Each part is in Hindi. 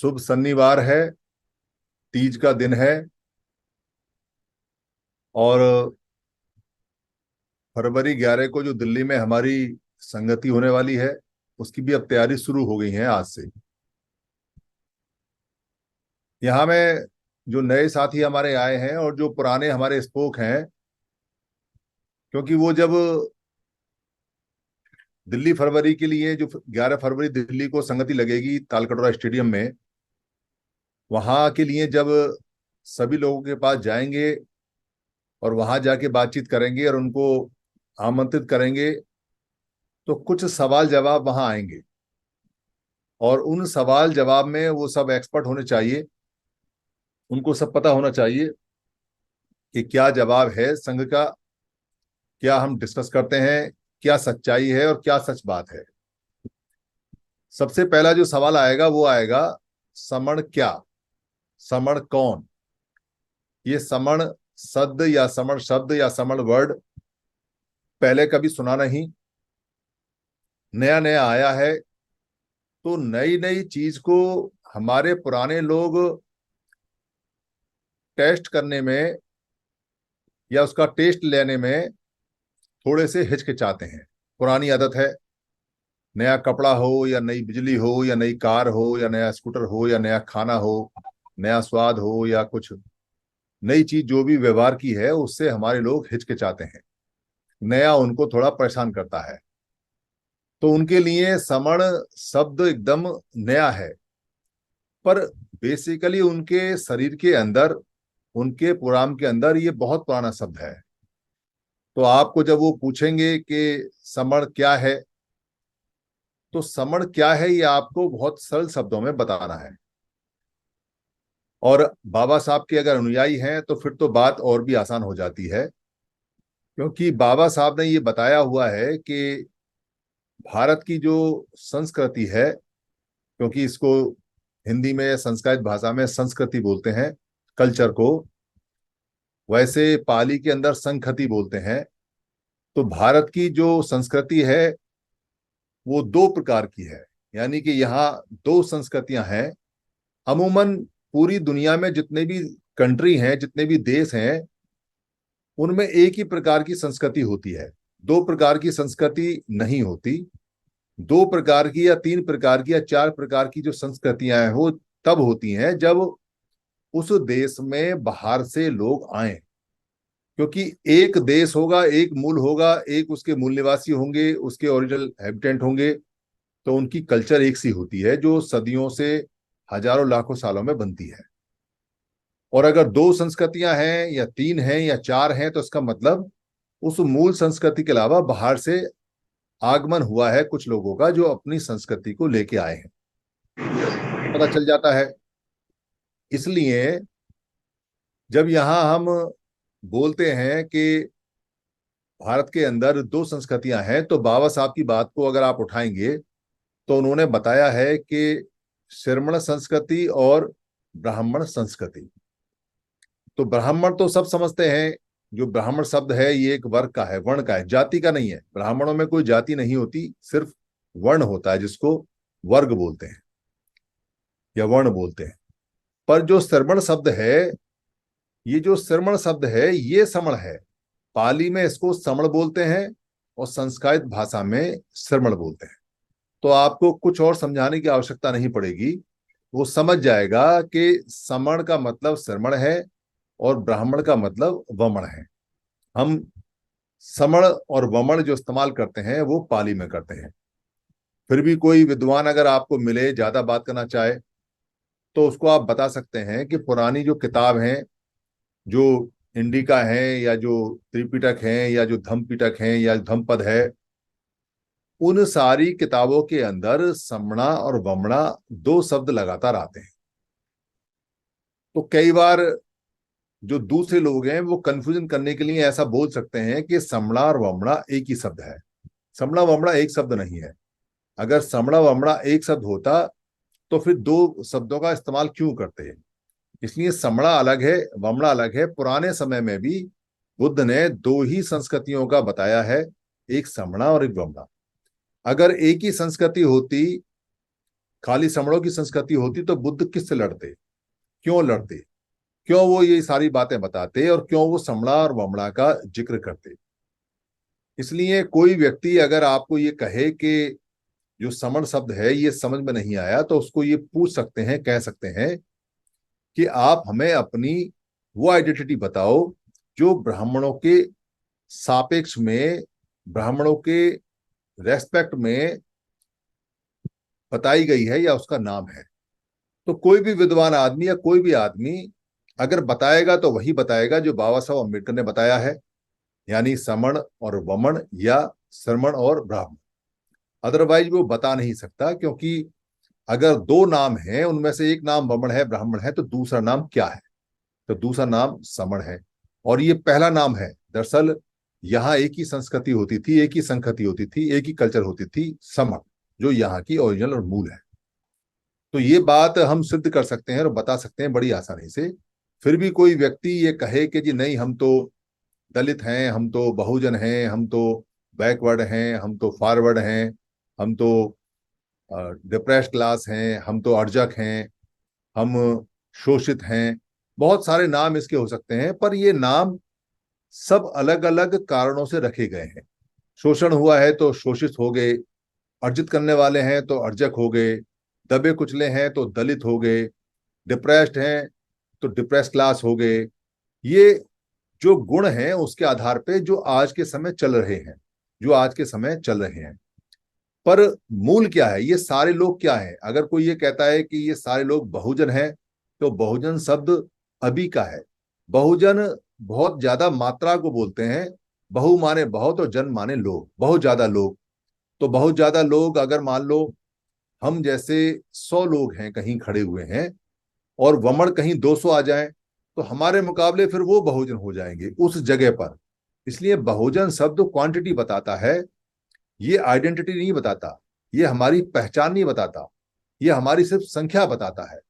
शुभ शनिवार है, तीज का दिन है। और फरवरी 11 को जो दिल्ली में हमारी संगति होने वाली है, उसकी भी अब तैयारी शुरू हो गई है आज से। यहाँ में जो नए साथी हमारे आए हैं और जो पुराने हमारे स्पोक हैं, क्योंकि वो जब दिल्ली फरवरी के लिए जो 11 फरवरी दिल्ली को संगति लगेगी तालकटोरा स्टेडियम में, वहां के लिए जब सभी लोगों के पास जाएंगे और वहां जाके बातचीत करेंगे और उनको आमंत्रित करेंगे, तो कुछ सवाल जवाब वहां आएंगे और उन सवाल जवाब में वो सब एक्सपर्ट होने चाहिए। उनको सब पता होना चाहिए कि क्या जवाब है संघ का, क्या हम डिस्कस करते हैं, क्या सच्चाई है और क्या सच बात है। सबसे पहला जो सवाल आएगा वो आएगा, समण क्या, समण कौन। ये समण शब्द या समण शब्द या समण वर्ड पहले कभी सुना नहीं, नया नया आया है। तो नई नई चीज को हमारे पुराने लोग टेस्ट करने में या उसका टेस्ट लेने में थोड़े से हिचकिचाते हैं। पुरानी आदत है, नया कपड़ा हो या नई बिजली हो या नई कार हो या नया स्कूटर हो या नया खाना हो, नया स्वाद हो या कुछ नई चीज जो भी व्यवहार की है, उससे हमारे लोग हिचकिचाते हैं। नया उनको थोड़ा परेशान करता है। तो उनके लिए समण शब्द एकदम नया है, पर बेसिकली उनके शरीर के अंदर, उनके पुराण के अंदर ये बहुत पुराना शब्द है। तो आपको जब वो पूछेंगे कि समण क्या है, तो समण क्या है ये आपको बहुत सरल शब्दों में बताना है। और बाबा साहब के अगर अनुयायी हैं तो फिर तो बात और भी आसान हो जाती है, क्योंकि बाबा साहब ने ये बताया हुआ है कि भारत की जो संस्कृति है, क्योंकि इसको हिंदी में संस्कृत भाषा में संस्कृति बोलते हैं कल्चर को, वैसे पाली के अंदर संखति बोलते हैं। तो भारत की जो संस्कृति है वो दो प्रकार की है, यानी कि यहाँ दो संस्कृतियां हैं। अमूमन पूरी दुनिया में जितने भी कंट्री हैं, जितने भी देश हैं, उनमें एक ही प्रकार की संस्कृति होती है। दो प्रकार की संस्कृति नहीं होती। दो प्रकार की या तीन प्रकार की या चार प्रकार की जो संस्कृतियां हैं वो तब होती हैं जब उस देश में बाहर से लोग आए। क्योंकि एक देश होगा, एक मूल होगा, एक उसके मूल निवासी होंगे, उसके ओरिजिनल हैबिटेंट होंगे, तो उनकी कल्चर एक सी होती है जो सदियों से, हजारों लाखों सालों में बनती है। और अगर दो संस्कृतियां हैं या तीन हैं या चार हैं, तो इसका मतलब उस मूल संस्कृति के अलावा बाहर से आगमन हुआ है कुछ लोगों का जो अपनी संस्कृति को लेके आए हैं, पता चल जाता है। इसलिए जब यहां हम बोलते हैं कि भारत के अंदर दो संस्कृतियां हैं, तो बाबा साहब की बात को अगर आप उठाएंगे तो उन्होंने बताया है कि श्रमण संस्कृति और ब्राह्मण संस्कृति। तो ब्राह्मण तो सब समझते हैं, जो ब्राह्मण शब्द है ये एक वर्ग का है, वर्ण का है, जाति का नहीं है। ब्राह्मणों में कोई जाति नहीं होती, सिर्फ वर्ण होता है जिसको वर्ग बोलते हैं या वर्ण बोलते हैं। पर जो श्रमण शब्द है, ये जो श्रमण शब्द है ये समण है। पाली में इसको समण बोलते हैं और संस्कृत भाषा में श्रमण बोलते हैं। तो आपको कुछ और समझाने की आवश्यकता नहीं पड़ेगी, वो समझ जाएगा कि समण का मतलब श्रमण है और ब्राह्मण का मतलब वमण है। हम समण और वमण जो इस्तेमाल करते हैं वो पाली में करते हैं। फिर भी कोई विद्वान अगर आपको मिले, ज्यादा बात करना चाहे, तो उसको आप बता सकते हैं कि पुरानी जो किताब हैं, जो इंडिका है या जो त्रिपिटक है या जो धम्मपिटक है या धम्मपद है, उन सारी किताबों के अंदर समणा और वमणा दो शब्द लगातार आते हैं। तो कई बार जो दूसरे लोग हैं वो कंफ्यूजन करने के लिए ऐसा बोल सकते हैं कि समणा और वमणा एक ही शब्द है। समणा वमणा एक शब्द नहीं है। अगर समणा वमणा एक शब्द होता तो फिर दो शब्दों का इस्तेमाल क्यों करते हैं। इसलिए समणा अलग है, वमणा अलग है। पुराने समय में भी बुद्ध ने दो ही संस्कृतियों का बताया है, एक समणा और एक वमणा। अगर एक ही संस्कृति होती खाली समणों की संस्कृति होती तो बुद्ध किससे लड़ते, क्यों लड़ते, क्यों वो ये सारी बातें बताते और क्यों वो समणा और वमणा का जिक्र करते। इसलिए कोई व्यक्ति अगर आपको ये कहे कि जो समण शब्द है ये समझ में नहीं आया, तो उसको ये पूछ सकते हैं, कह सकते हैं कि आप हमें अपनी वो आइडेंटिटी बताओ जो ब्राह्मणों के सापेक्ष में, ब्राह्मणों के रेस्पेक्ट में बताई गई है या उसका नाम है। तो कोई भी विद्वान आदमी या कोई भी आदमी अगर बताएगा तो वही बताएगा जो बाबा साहब अम्बेडकर ने बताया है, यानी समण और वमन या श्रमण और ब्राह्मण। अदरवाइज वो बता नहीं सकता, क्योंकि अगर दो नाम हैं उनमें से एक नाम वमन है, ब्राह्मण है, तो दूसरा नाम क्या है? तो दूसरा नाम समण है और ये पहला नाम है। दरअसल यहाँ एक ही संस्कृति होती थी, एक ही संस्कृति होती थी, एक ही कल्चर होती थी, समण, जो यहाँ की ओरिजिनल और मूल है। तो ये बात हम सिद्ध कर सकते हैं और बता सकते हैं बड़ी आसानी से। फिर भी कोई व्यक्ति ये कहे कि जी नहीं, हम तो दलित हैं, हम तो बहुजन हैं, हम तो बैकवर्ड हैं, हम तो फॉरवर्ड हैं, हम तो डिप्रेस्ड क्लास हैं, हम तो अर्जक हैं, हम शोषित हैं, बहुत सारे नाम इसके हो सकते हैं, पर ये नाम सब अलग अलग कारणों से रखे गए हैं। शोषण हुआ है तो शोषित हो गए, अर्जित करने वाले हैं तो अर्जक हो गए, दबे कुचले हैं तो दलित हो गए, डिप्रेस्ड हैं तो डिप्रेस क्लास हो गए। ये जो गुण हैं उसके आधार पे जो आज के समय चल रहे हैं, जो आज के समय चल रहे हैं। पर मूल क्या है, ये सारे लोग क्या है? अगर कोई ये कहता है कि ये सारे लोग बहुजन हैं, तो बहुजन शब्द अभी का है। बहुजन बहुत ज्यादा मात्रा को बोलते हैं। बहु माने बहुत और जन माने लोग, बहुत ज्यादा लोग। तो बहुत ज्यादा लोग अगर मान लो हम जैसे 100 लोग हैं कहीं खड़े हुए हैं और वमन कहीं 200 आ जाएं, तो हमारे मुकाबले फिर वो बहुजन हो जाएंगे उस जगह पर। इसलिए बहुजन शब्द क्वांटिटी बताता है, ये आइडेंटिटी नहीं बताता, ये हमारी पहचान नहीं बताता, ये हमारी सिर्फ संख्या बताता है।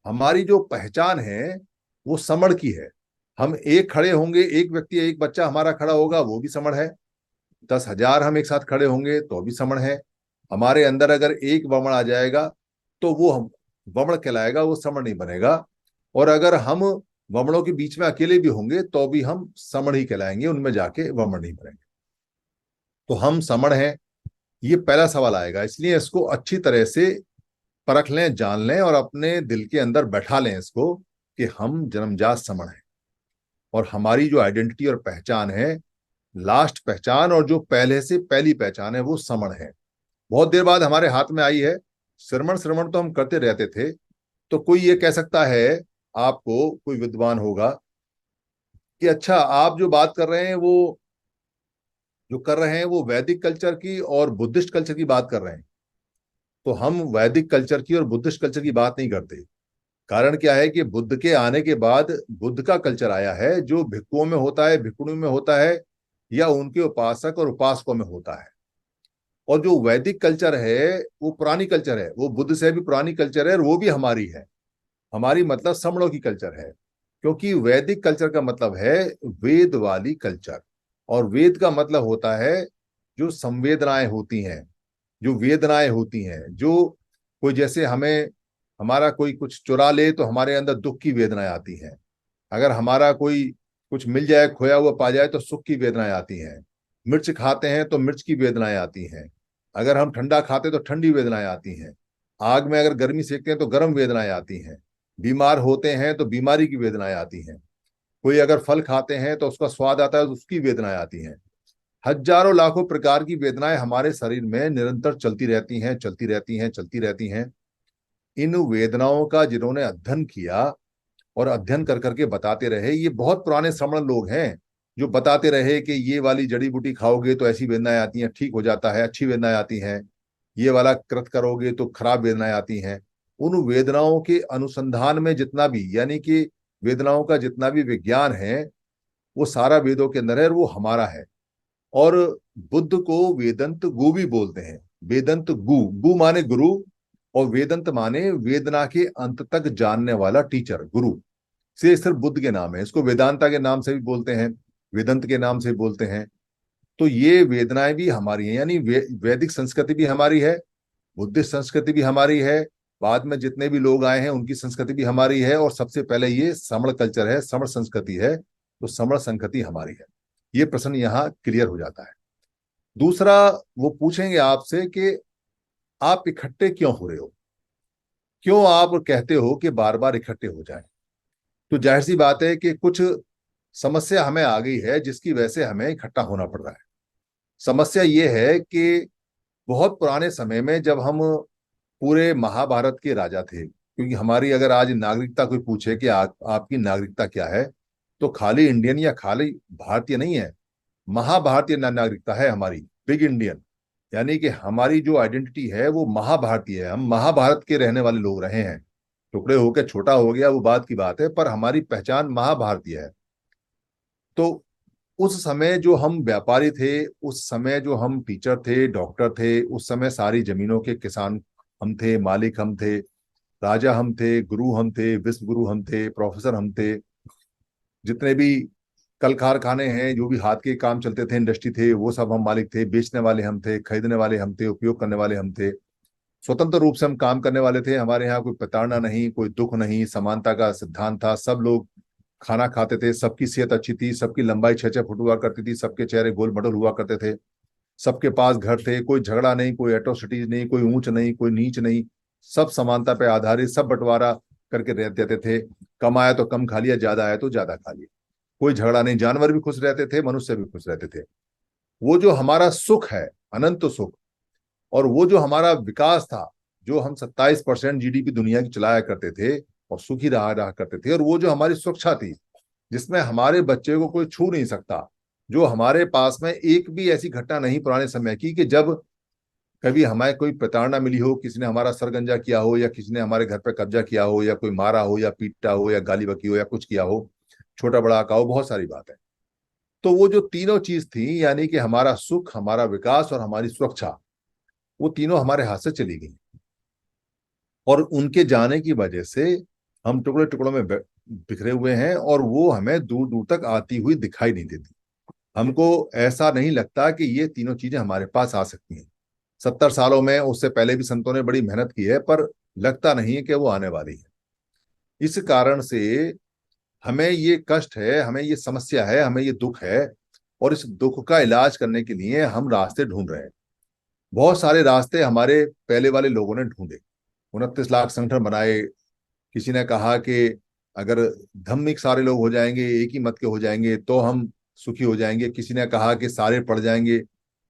हमारी जो पहचान है वो समण की है। हम एक खड़े होंगे, एक व्यक्ति, एक बच्चा हमारा खड़ा होगा, वो भी समण है। 10,000 हम एक साथ खड़े होंगे तो भी समण है। हमारे अंदर अगर एक वमन आ जाएगा तो वो हम वमन कहलाएगा, वो समण नहीं बनेगा। और अगर हम वमनों के बीच में अकेले भी होंगे तो भी हम समण ही कहलाएंगे, उनमें जाके वमन नहीं बनेंगे। तो हम समण हैं, ये पहला सवाल आएगा। इसलिए इसको अच्छी तरह से परख लें, जान लें और अपने दिल के अंदर बैठा लें इसको कि हम जन्मजात समण हैं और हमारी जो आइडेंटिटी और पहचान है, लास्ट पहचान और जो पहले से पहली पहचान है, वो समण है। बहुत देर बाद हमारे हाथ में आई है। श्रमण श्रमण तो हम करते रहते थे। तो कोई ये कह सकता है, आपको कोई विद्वान होगा, कि अच्छा आप जो बात कर रहे हैं वो जो कर रहे हैं वो वैदिक कल्चर की और बुद्धिस्ट कल्चर की बात कर रहे हैं। तो हम वैदिक कल्चर की और बुद्धिस्ट कल्चर की बात नहीं करते। कारण क्या है कि बुद्ध के आने के बाद बुद्ध का कल्चर आया है, जो भिक्षुओं में होता है, भिक्षुणियों में होता है, या उनके उपासक और उपासकों में होता है। और जो वैदिक कल्चर है वो पुरानी कल्चर है, वो बुद्ध से भी पुरानी कल्चर है और वो भी हमारी है। हमारी मतलब समणों की कल्चर है, क्योंकि वैदिक कल्चर का मतलब है वेद वाली कल्चर। और वेद का मतलब होता है जो संवेदनाएं होती हैं, जो वेदनाएं होती हैं, जो कोई जैसे हमें, हमारा कोई कुछ चुरा ले तो हमारे अंदर दुख की वेदनाएं आती हैं। अगर हमारा कोई कुछ मिल जाए, खोया हुआ पा जाए, तो सुख की वेदनाएं आती हैं। मिर्च खाते हैं तो मिर्च की वेदनाएं आती हैं। अगर हम ठंडा खाते तो ठंडी वेदनाएं आती हैं। आग में अगर गर्मी सेकते हैं तो गर्म वेदनाएं आती हैं। बीमार होते हैं तो बीमारी की वेदनाएं आती हैं। कोई अगर फल खाते हैं तो उसका स्वाद आता है तो उसकी वेदनाएं आती हैं। हजारों लाखों प्रकार की वेदनाएं हमारे शरीर में निरंतर चलती रहती हैं, चलती रहती हैं, चलती रहती हैं। इन वेदनाओं का जिन्होंने अध्ययन किया और अध्ययन कर करके बताते रहे, ये बहुत पुराने श्रमण लोग हैं, जो बताते रहे कि ये वाली जड़ी बूटी खाओगे तो ऐसी वेदनाएं आती हैं, ठीक हो जाता है, अच्छी वेदनाएं आती हैं, ये वाला कृत करोगे तो खराब वेदनाएं आती हैं। उन वेदनाओं के अनुसंधान में जितना भी, यानी कि वेदनाओं का जितना भी विज्ञान है, वो सारा वेदों के अंदर है और वो हमारा है। और बुद्ध को वेदंत गु भी बोलते हैं। वेदंत गु, गु माने गुरु, और वेदंत माने वेदना के अंत तक जानने वाला टीचर, गुरु। से सिर्फ बुद्ध के नाम है, इसको वेदांता के नाम से भी बोलते हैं, वेदंत के नाम से बोलते हैं। तो ये वेदनाएं भी हमारी हैं, यानी वैदिक संस्कृति भी हमारी है बुद्धिस्ट संस्कृति भी हमारी है, बाद में जितने भी लोग आए हैं उनकी संस्कृति भी हमारी है, और सबसे पहले ये समण कल्चर है, समण संस्कृति है, तो समण संस्कृति हमारी है। ये प्रश्न यहाँ क्लियर हो जाता है। दूसरा, वो पूछेंगे आपसे कि आप इकट्ठे क्यों हो रहे हो, क्यों आप कहते हो कि बार बार इकट्ठे हो जाएं। तो जाहिर सी बात है कि कुछ समस्या हमें आ गई है जिसकी वजह से हमें इकट्ठा होना पड़ रहा है। समस्या ये है कि बहुत पुराने समय में जब हम पूरे महाभारत के राजा थे, क्योंकि हमारी अगर आज नागरिकता कोई पूछे कि आपकी नागरिकता क्या है, तो खाली इंडियन या खाली भारतीय नहीं है, महाभारतीय नागरिकता है हमारी, बिग इंडियन। यानी कि हमारी जो आइडेंटिटी है वो महाभारतीय है, हम महाभारत के रहने वाले लोग रहे हैं। टुकड़े होकर छोटा हो गया वो बात की बात है, पर हमारी पहचान महाभारतीय है। तो उस समय जो हम व्यापारी थे, उस समय जो हम टीचर थे, डॉक्टर थे, उस समय सारी जमीनों के किसान हम थे, मालिक हम थे, राजा हम थे, गुरु हम थे, विश्व गुरु हम थे, प्रोफेसर हम थे, जितने भी कल कारखाने हैं, जो भी हाथ के काम चलते थे, इंडस्ट्री थे, वो सब हम मालिक थे, बेचने वाले हम थे, खरीदने वाले हम थे, उपयोग करने वाले हम थे। स्वतंत्र रूप से हम काम करने वाले थे। हमारे यहाँ कोई प्रताड़ना नहीं, कोई दुख नहीं, समानता का सिद्धांत था, सब लोग खाना खाते थे, सबकी सेहत अच्छी थी, सबकी लंबाई 6-6 फुट हुआ करती थी, सबके चेहरे गोल मटोल हुआ करते थे, सबके पास घर थे, कोई झगड़ा नहीं, कोई एट्रोसिटीज नहीं, कोई ऊंच नहीं, कोई नीच नहीं, सब समानता पे आधारित, सब बंटवारा करके रहते थे। कम आया तो कम खा लिया, ज्यादा आया तो ज्यादा खा लिया, कोई झगड़ा नहीं। जानवर भी खुश रहते थे, मनुष्य भी खुश रहते थे। वो जो हमारा सुख है, अनंत सुख, और वो जो हमारा विकास था, जो हम 27% जीडीपी दुनिया की चलाया करते थे और सुखी रहा करते थे, और वो जो हमारी सुरक्षा थी, जिसमें हमारे बच्चे को कोई छू नहीं सकता, जो हमारे पास में एक भी ऐसी घटना नहीं पुराने समय की कि जब कभी हमें कोई प्रताड़ना मिली हो, किसी ने हमारा सरगंजा किया हो, या किसी ने हमारे घर पर कब्जा किया हो, या कोई मारा हो, या पीटा हो, या गाली बकी हो, या कुछ किया हो, छोटा बड़ा का हो, बहुत सारी बात है। तो वो जो तीनों चीज थी, यानी कि हमारा सुख, हमारा विकास और हमारी सुरक्षा, वो तीनों हमारे हाथ से चली गई, और उनके जाने की वजह से हम टुकड़े टुकड़ों में बिखरे हुए हैं, और वो हमें दूर दूर तक आती हुई दिखाई नहीं देती। हमको ऐसा नहीं लगता कि ये तीनों चीजें हमारे पास आ सकती हैं। 70 सालों में, उससे पहले भी संतों ने बड़ी मेहनत की है, पर लगता नहीं है कि वो आने वाली है। इस कारण से हमें ये कष्ट है, हमें ये समस्या है, हमें ये दुख है, और इस दुख का इलाज करने के लिए हम रास्ते ढूंढ रहे हैं। बहुत सारे रास्ते हमारे पहले वाले लोगों ने ढूंढे, 29 लाख संगठन बनाए। किसी ने कहा कि अगर धार्मिक सारे लोग हो जाएंगे, एक ही मत के हो जाएंगे, तो हम सुखी हो जाएंगे। किसी ने कहा कि सारे पढ़ जाएंगे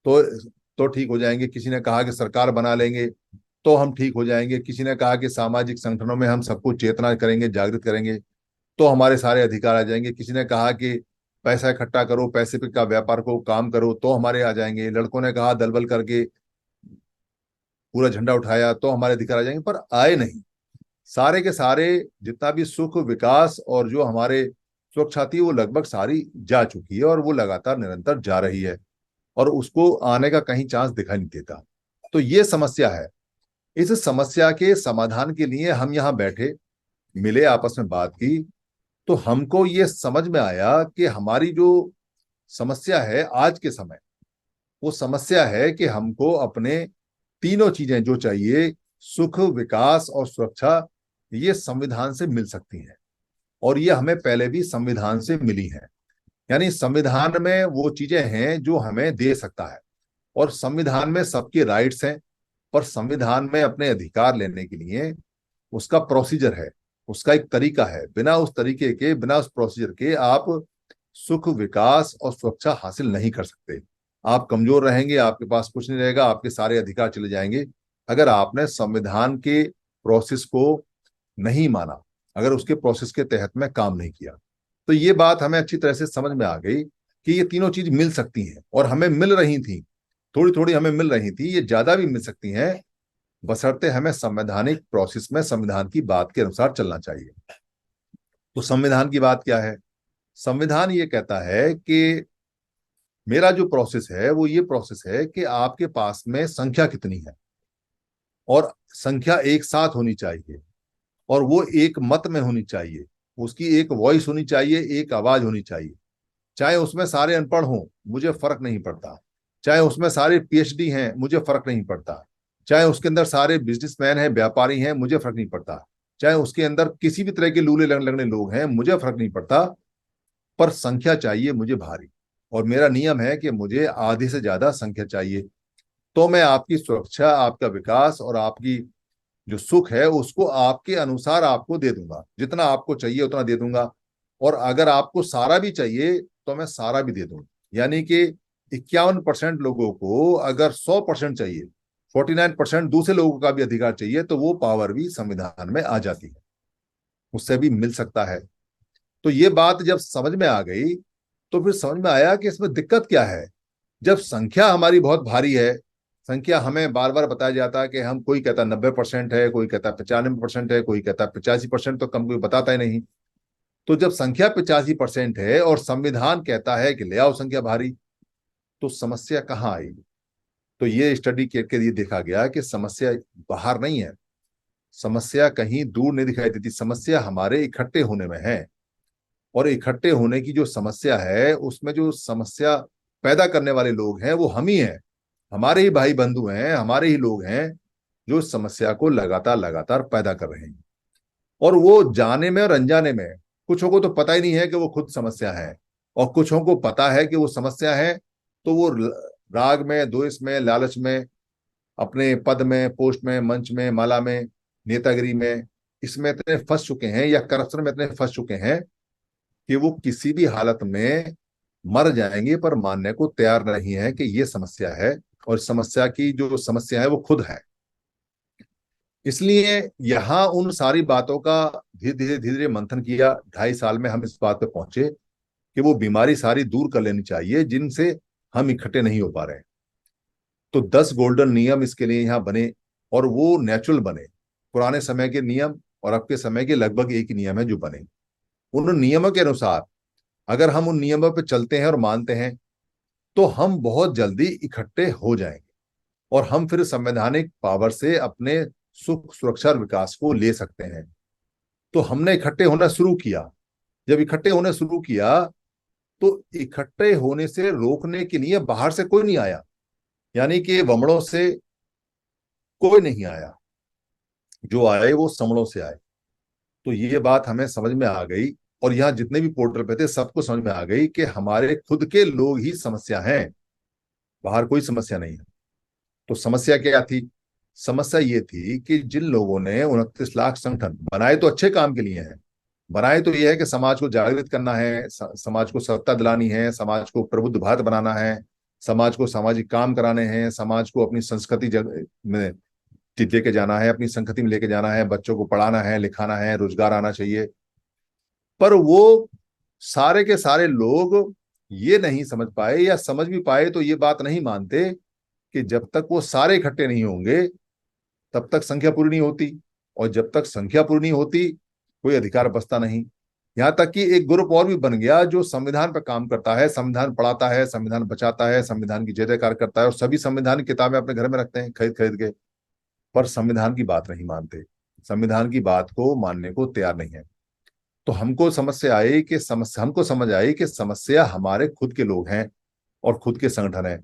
तो ठीक हो जाएंगे। किसी ने कहा कि सरकार बना लेंगे तो हम ठीक हो जाएंगे। किसी ने कहा कि सामाजिक संगठनों में हम सबको चेतना करेंगे, जागृत करेंगे, तो हमारे सारे अधिकार आ जाएंगे। किसी ने कहा कि पैसा इकट्ठा करो, पैसे पे का व्यापार को काम करो, तो हमारे आ जाएंगे। लड़कों ने कहा दलबल करके पूरा झंडा उठाया तो हमारे अधिकार आ जाएंगे, पर आए नहीं। सारे के सारे जितना भी सुख, विकास और जो हमारे सुरक्षा थी, वो लगभग सारी जा चुकी है, और वो लगातार निरंतर जा रही है, और उसको आने का कहीं चांस दिखाई नहीं देता। तो ये समस्या है। इस समस्या के समाधान के लिए हम यहाँ बैठे, मिले, आपस में बात की, तो हमको ये समझ में आया कि हमारी जो समस्या है आज के समय, वो समस्या है कि हमको अपने तीनों चीजें जो चाहिए, सुख, विकास और सुरक्षा, ये संविधान से मिल सकती हैं, और ये हमें पहले भी संविधान से मिली हैं। यानी संविधान में वो चीजें हैं जो हमें दे सकता है, और संविधान में सबके राइट्स हैं, पर संविधान में अपने अधिकार लेने के लिए उसका प्रोसीजर है, उसका एक तरीका है। बिना उस तरीके के, बिना उस प्रोसीजर के आप सुख, विकास और सुरक्षा हासिल नहीं कर सकते। आप कमजोर रहेंगे, आपके पास कुछ नहीं रहेगा, आपके सारे अधिकार चले जाएंगे, अगर आपने संविधान के प्रोसेस को नहीं माना, अगर उसके प्रोसेस के तहत में काम नहीं किया। तो ये बात हमें अच्छी तरह से समझ में आ गई कि ये तीनों चीज मिल सकती हैं, और हमें मिल रही थी, थोड़ी थोड़ी हमें मिल रही थी, ये ज्यादा भी मिल सकती हैं, बशर्ते हमें संवैधानिक प्रोसेस में संविधान की बात के अनुसार चलना चाहिए। तो संविधान की बात क्या है? संविधान ये कहता है कि मेरा जो प्रोसेस है वो ये प्रोसेस है कि आपके पास में संख्या कितनी है, और संख्या एक साथ होनी चाहिए, और वो एक मत में होनी चाहिए, उसकी एक वॉइस होनी चाहिए, एक आवाज होनी चाहिए। चाहे उसमें सारे अनपढ़ हों, मुझे फर्क नहीं पड़ता। चाहे उसमें सारे पीएचडी हैं, मुझे फर्क नहीं पड़ता। चाहे उसके अंदर सारे बिजनेसमैन हैं, व्यापारी हैं, मुझे फर्क नहीं पड़ता, चाहे उसके अंदर किसी भी तरह के लूले लगने लोग हैं, मुझे फर्क नहीं पड़ता, पर संख्या चाहिए मुझे भारी। और मेरा नियम है कि मुझे आधे से ज्यादा संख्या चाहिए, तो मैं आपकी सुरक्षा, आपका विकास और आपकी जो सुख है उसको आपके अनुसार आपको दे दूंगा, जितना आपको चाहिए उतना दे दूंगा। और अगर आपको सारा भी चाहिए तो मैं सारा भी दे दूंगा। यानी कि 51% लोगों को अगर 100% चाहिए, 49% दूसरे लोगों का भी अधिकार चाहिए, तो वो पावर भी संविधान में आ जाती है, उससे भी मिल सकता है। तो ये बात जब समझ में आ गई तो फिर समझ में आया कि इसमें दिक्कत क्या है। जब संख्या हमारी बहुत भारी है, संख्या हमें बार बार बताया जाता है कि हम, कोई कहता है 90% है, कोई कहता है 95% है, कोई कहता है 85%, तो कम कोई बताता ही नहीं। तो जब संख्या 85% है और संविधान कहता है कि ले आओ संख्या भारी, तो समस्या कहाँ आई। तो ये स्टडी करके ये देखा गया कि समस्या बाहर नहीं है, समस्या कहीं दूर नहीं दिखाई देती, समस्या हमारे इकट्ठे होने में है। और इकट्ठे होने की जो समस्या है, उसमें जो समस्या पैदा करने वाले लोग हैं वो हम ही हैं, हमारे ही भाई बंधु हैं, हमारे ही लोग हैं जो समस्या को लगातार लगातार पैदा कर रहे हैं। और वो जाने में और अनजाने में, कुछों को तो पता ही नहीं है कि वो खुद समस्या है, और कुछों को पता है कि वो समस्या है, तो वो राग में, द्वेष में, लालच में, अपने पद में, पोस्ट में, मंच में, माला में, नेतागिरी में, इसमें इतने फंस चुके हैं, या करप्शन में इतने फंस चुके हैं कि वो किसी भी हालत में मर जाएंगे पर मानने को तैयार नहीं है कि ये समस्या है, और समस्या की जो समस्या है वो खुद है। इसलिए यहां उन सारी बातों का धीरे धीरे धीरे धीरे मंथन किया, 2.5 साल में हम इस बात पे पहुंचे कि वो बीमारी सारी दूर कर लेनी चाहिए जिनसे हम इकट्ठे नहीं हो पा रहे हैं। तो 10 गोल्डन नियम इसके लिए यहाँ बने, और वो नेचुरल बने। पुराने समय के नियम और अब के समय के लगभग एक ही नियम है जो बने। उन नियमों के अनुसार अगर हम उन नियमों पर चलते हैं और मानते हैं, तो हम बहुत जल्दी इकट्ठे हो जाएंगे, और हम फिर संवैधानिक पावर से अपने सुख, सुरक्षा और विकास को ले सकते हैं। तो हमने इकट्ठे होना शुरू किया। जब इकट्ठे होने शुरू किया, तो इकट्ठे होने से रोकने के लिए बाहर से कोई नहीं आया, यानी कि वमड़ों से कोई नहीं आया, जो आए वो समड़ों से आए। तो ये बात हमें समझ में आ गई, और यहाँ जितने भी पोर्टल पे थे सबको समझ में आ गई कि हमारे खुद के लोग ही समस्या हैं, बाहर कोई समस्या नहीं है। तो समस्या क्या थी? समस्या ये थी कि जिन लोगों ने 29 लाख संगठन बनाए, तो अच्छे काम के लिए हैं, बनाए तो ये है कि समाज को जागृत करना है, समाज को सत्ता दिलानी है, समाज को प्रबुद्ध भारत बनाना है, समाज को सामाजिक काम कराने हैं, समाज को अपनी संस्कृति में लेके जाना है, अपनी संस्कृति में लेके जाना है, बच्चों को पढ़ाना है, लिखाना है, रोजगार आना चाहिए। पर वो सारे के सारे लोग ये नहीं समझ पाए, या समझ भी पाए तो ये बात नहीं मानते कि जब तक वो सारे इकट्ठे नहीं होंगे तब तक संख्या पूरी नहीं होती, और जब तक संख्या पूरी नहीं होती कोई अधिकार बचता नहीं। यहाँ तक कि एक ग्रुप और भी बन गया जो संविधान पर काम करता है, संविधान पढ़ाता है, संविधान बचाता है, संविधान की जय जयकार करता है, और सभी संविधान की किताबें अपने घर में रखते हैं खरीद खरीद के, पर संविधान की बात नहीं मानते, संविधान की बात को मानने को तैयार नहीं है। तो हमको समझ आई कि समस्या हमारे खुद के लोग हैं और खुद के संगठन हैं।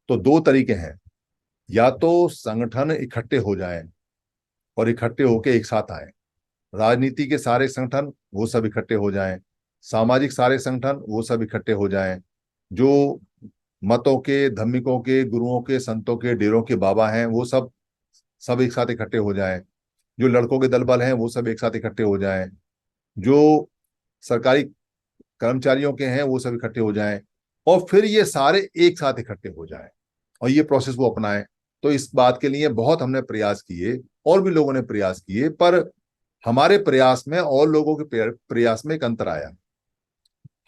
तो दो तरीके हैं, या तो संगठन इकट्ठे हो जाएं और इकट्ठे होके एक साथ आए, राजनीति के सारे संगठन वो सब इकट्ठे हो जाएं, सामाजिक सारे संगठन वो सब इकट्ठे हो जाएं, जो मतों के, धर्मिकों के, गुरुओं के, संतों के, डेरों के बाबा हैं वो सब सब एक साथ इकट्ठे हो जाएं, जो लड़कों के दल बल हैं वो सब एक साथ इकट्ठे हो जाएं, जो सरकारी कर्मचारियों के हैं वो सब इकट्ठे हो जाएं, और फिर ये सारे एक साथ इकट्ठे हो जाएं और ये प्रोसेस वो अपनाएं। तो इस बात के लिए बहुत हमने प्रयास किए, और भी लोगों ने प्रयास किए, पर हमारे प्रयास में और लोगों के प्रयास में एक अंतर आया।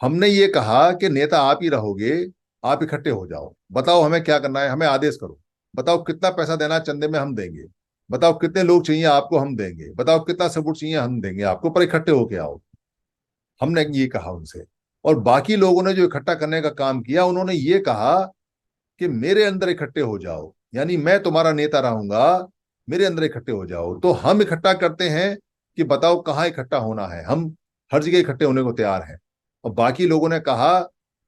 हमने ये कहा कि नेता आप ही रहोगे, आप इकट्ठे हो जाओ, बताओ हमें क्या करना है, हमें आदेश करो, बताओ कितना पैसा देना है, चंदे में हम देंगे, बताओ कितने लोग चाहिए आपको, हम देंगे, बताओ कितना सपोर्ट चाहिए, हम देंगे आपको, पर इकट्ठे होके आओ। हमने ये कहा उनसे। और बाकी लोगों ने जो इकट्ठा करने का काम किया, उन्होंने ये कहा कि मेरे अंदर इकट्ठे हो जाओ, यानी मैं तुम्हारा नेता रहूंगा, मेरे अंदर इकट्ठे हो जाओ। तो हम इकट्ठा करते हैं कि बताओ कहाँ इकट्ठा होना है, हम हर जगह इकट्ठे होने को तैयार हैं। और बाकी लोगों ने कहा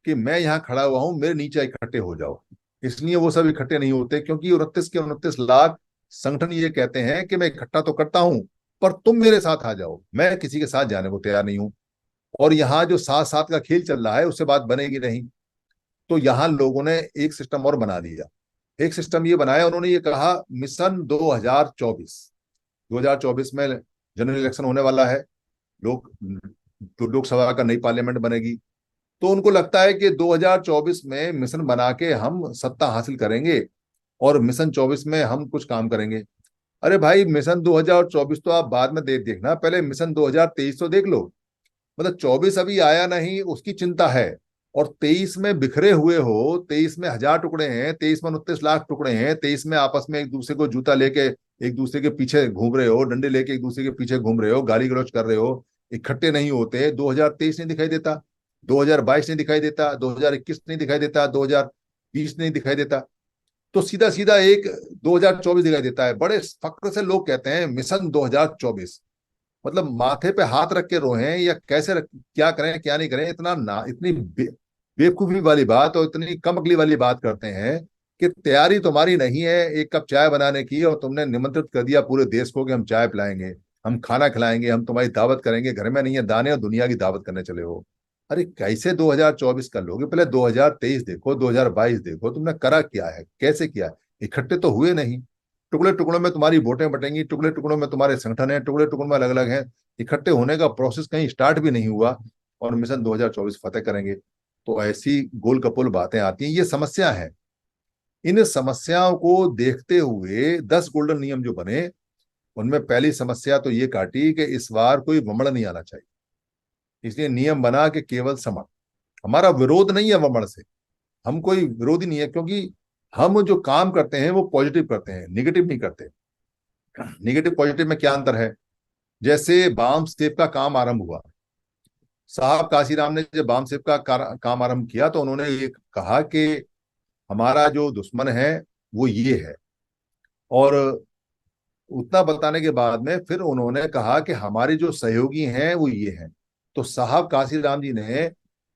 कि मैं यहाँ खड़ा हुआ हूं, मेरे नीचे इकट्ठे हो जाओ। इसलिए वो सब इकट्ठे नहीं होते, क्योंकि 29 के 29 लाख संगठन ये कहते हैं कि मैं इकट्ठा तो करता हूं, पर तुम मेरे साथ आ जाओ, मैं किसी के साथ जाने को तैयार नहीं हूं। और यहाँ जो साथ साथ का खेल चल रहा है उससे बात बनेगी नहीं। तो यहाँ लोगों ने एक सिस्टम और बना लिया। एक सिस्टम ये बनाया, उन्होंने ये कहा मिशन 2024, 2024 में जनरल इलेक्शन होने वाला है, लोग तो लोकसभा का नई पार्लियामेंट बनेगी। तो उनको लगता है कि 2024 में मिशन बना के हम सत्ता हासिल करेंगे और मिशन 24 में हम कुछ काम करेंगे। अरे भाई, मिशन 2024 तो आप बाद में देख देखना, पहले मिशन 2023 तो देख लो। मतलब 24 अभी आया नहीं उसकी चिंता है, और 23 में बिखरे हुए हो, 23 में 1,000 टुकड़े हैं, 23 में 29 लाख टुकड़े हैं, 23 में आपस में एक दूसरे को जूता लेके एक दूसरे के पीछे घूम रहे हो, डंडे लेके एक दूसरे के पीछे घूम रहे हो, गाली गलौज कर रहे हो, इकट्ठे नहीं होते। 2023 नहीं दिखाई देता, 2022 नहीं दिखाई देता, 2021 नहीं दिखाई देता, 2020 नहीं दिखाई देता, तो सीधा सीधा एक 2024 दिखाई देता है। बड़े फक्र से लोग कहते हैं मिशन 2024। मतलब माथे पे हाथ रख के रोएं या कैसे क्या करें क्या नहीं करें, इतना ना इतनी बेवकूफी वाली बात और इतनी कम अकली वाली बात करते हैं कि तैयारी तुम्हारी नहीं है एक कप चाय बनाने की, और तुमने निमंत्रित कर दिया पूरे देश को कि हम चाय पिलाएंगे, हम खाना खिलाएंगे, हम तुम्हारी दावत करेंगे, घर में नहीं है दाने और दुनिया की दावत करने चले हो। अरे कैसे 2024 कर लोगे? पहले 2023 देखो, 2022 देखो, तुमने करा क्या है, कैसे किया है? इकट्ठे तो हुए नहीं, टुकड़े टुकड़ों में तुम्हारी वोटें बटेंगी, टुकड़े टुकड़ों में तुम्हारे संगठन है, टुकड़े टुकड़ों में अलग अलग हैं। इकट्ठे होने का प्रोसेस कहीं स्टार्ट भी नहीं हुआ और मिशन 2024 फतेह करेंगे। तो ऐसी गोल कपोल बातें आती हैं, ये समस्या है। इन समस्याओं को देखते हुए 10 गोल्डन नियम जो बने, उनमें पहली समस्या तो ये काटी कि इस बार कोई वमड़ नहीं आना चाहिए। इसलिए नियम बना कि केवल समण। हमारा विरोध नहीं है वमड़ से, हम कोई विरोधी नहीं है, क्योंकि हम जो काम करते हैं वो पॉजिटिव करते हैं, निगेटिव नहीं करते। निगेटिव पॉजिटिव में क्या अंतर है? जैसे बाम सेब का काम आरंभ हुआ, साहब काशीराम ने जब बाम सेब का काम आरंभ किया तो उन्होंने ये कहा कि हमारा जो दुश्मन है वो ये है, और उतना बताने के बाद में फिर उन्होंने कहा कि हमारे जो सहयोगी हैं वो ये हैं। तो साहब काशीराम जी ने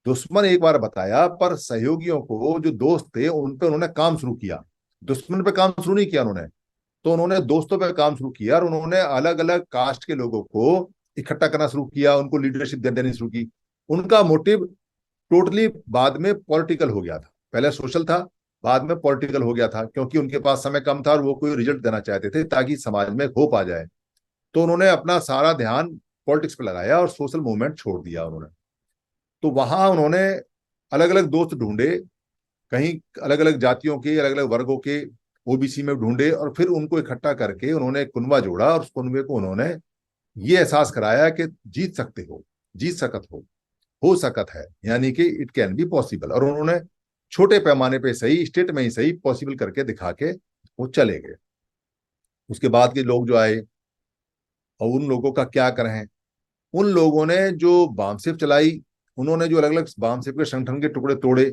दुश्मन एक बार बताया, पर सहयोगियों को जो दोस्त थे उन पे उन्होंने काम शुरू किया। दुश्मन पे काम शुरू नहीं किया उन्होंने, तो उन्होंने दोस्तों पे काम शुरू किया और उन्होंने अलग अलग कास्ट के लोगों को इकट्ठा करना शुरू किया, उनको लीडरशिप देनी शुरू की। उनका मोटिव टोटली बाद में पॉलिटिकल हो गया था। पहले सोशल था, बाद में पॉलिटिकल हो गया था, क्योंकि उनके पास समय कम था और वो कोई रिजल्ट देना चाहते थे ताकि समाज में होप आ जाए। तो उन्होंने अपना सारा ध्यान पॉलिटिक्स पे लगाया और सोशल मूवमेंट छोड़ दिया उन्होंने। तो वहां उन्होंने अलग अलग दोस्त ढूंढे, कहीं अलग अलग जातियों के, अलग अलग वर्गों के, ओबीसी में ढूंढे, और फिर उनको इकट्ठा करके उन्होंने एक कुनबा जोड़ा और उस कुनबे को उन्होंने ये एहसास कराया कि जीत सकते हो, जीत सकत हो सकत है, यानी कि इट कैन बी पॉसिबल। और उन्होंने छोटे पैमाने पे सही, स्टेट में ही सही, पॉसिबल करके दिखा के वो चले गए। उसके बाद के लोग जो आए, और उन लोगों का क्या करें, उन लोगों ने जो बामसेफ चलाई, उन्होंने जो अलग अलग बामसेफ के संगठन के टुकड़े तोड़े,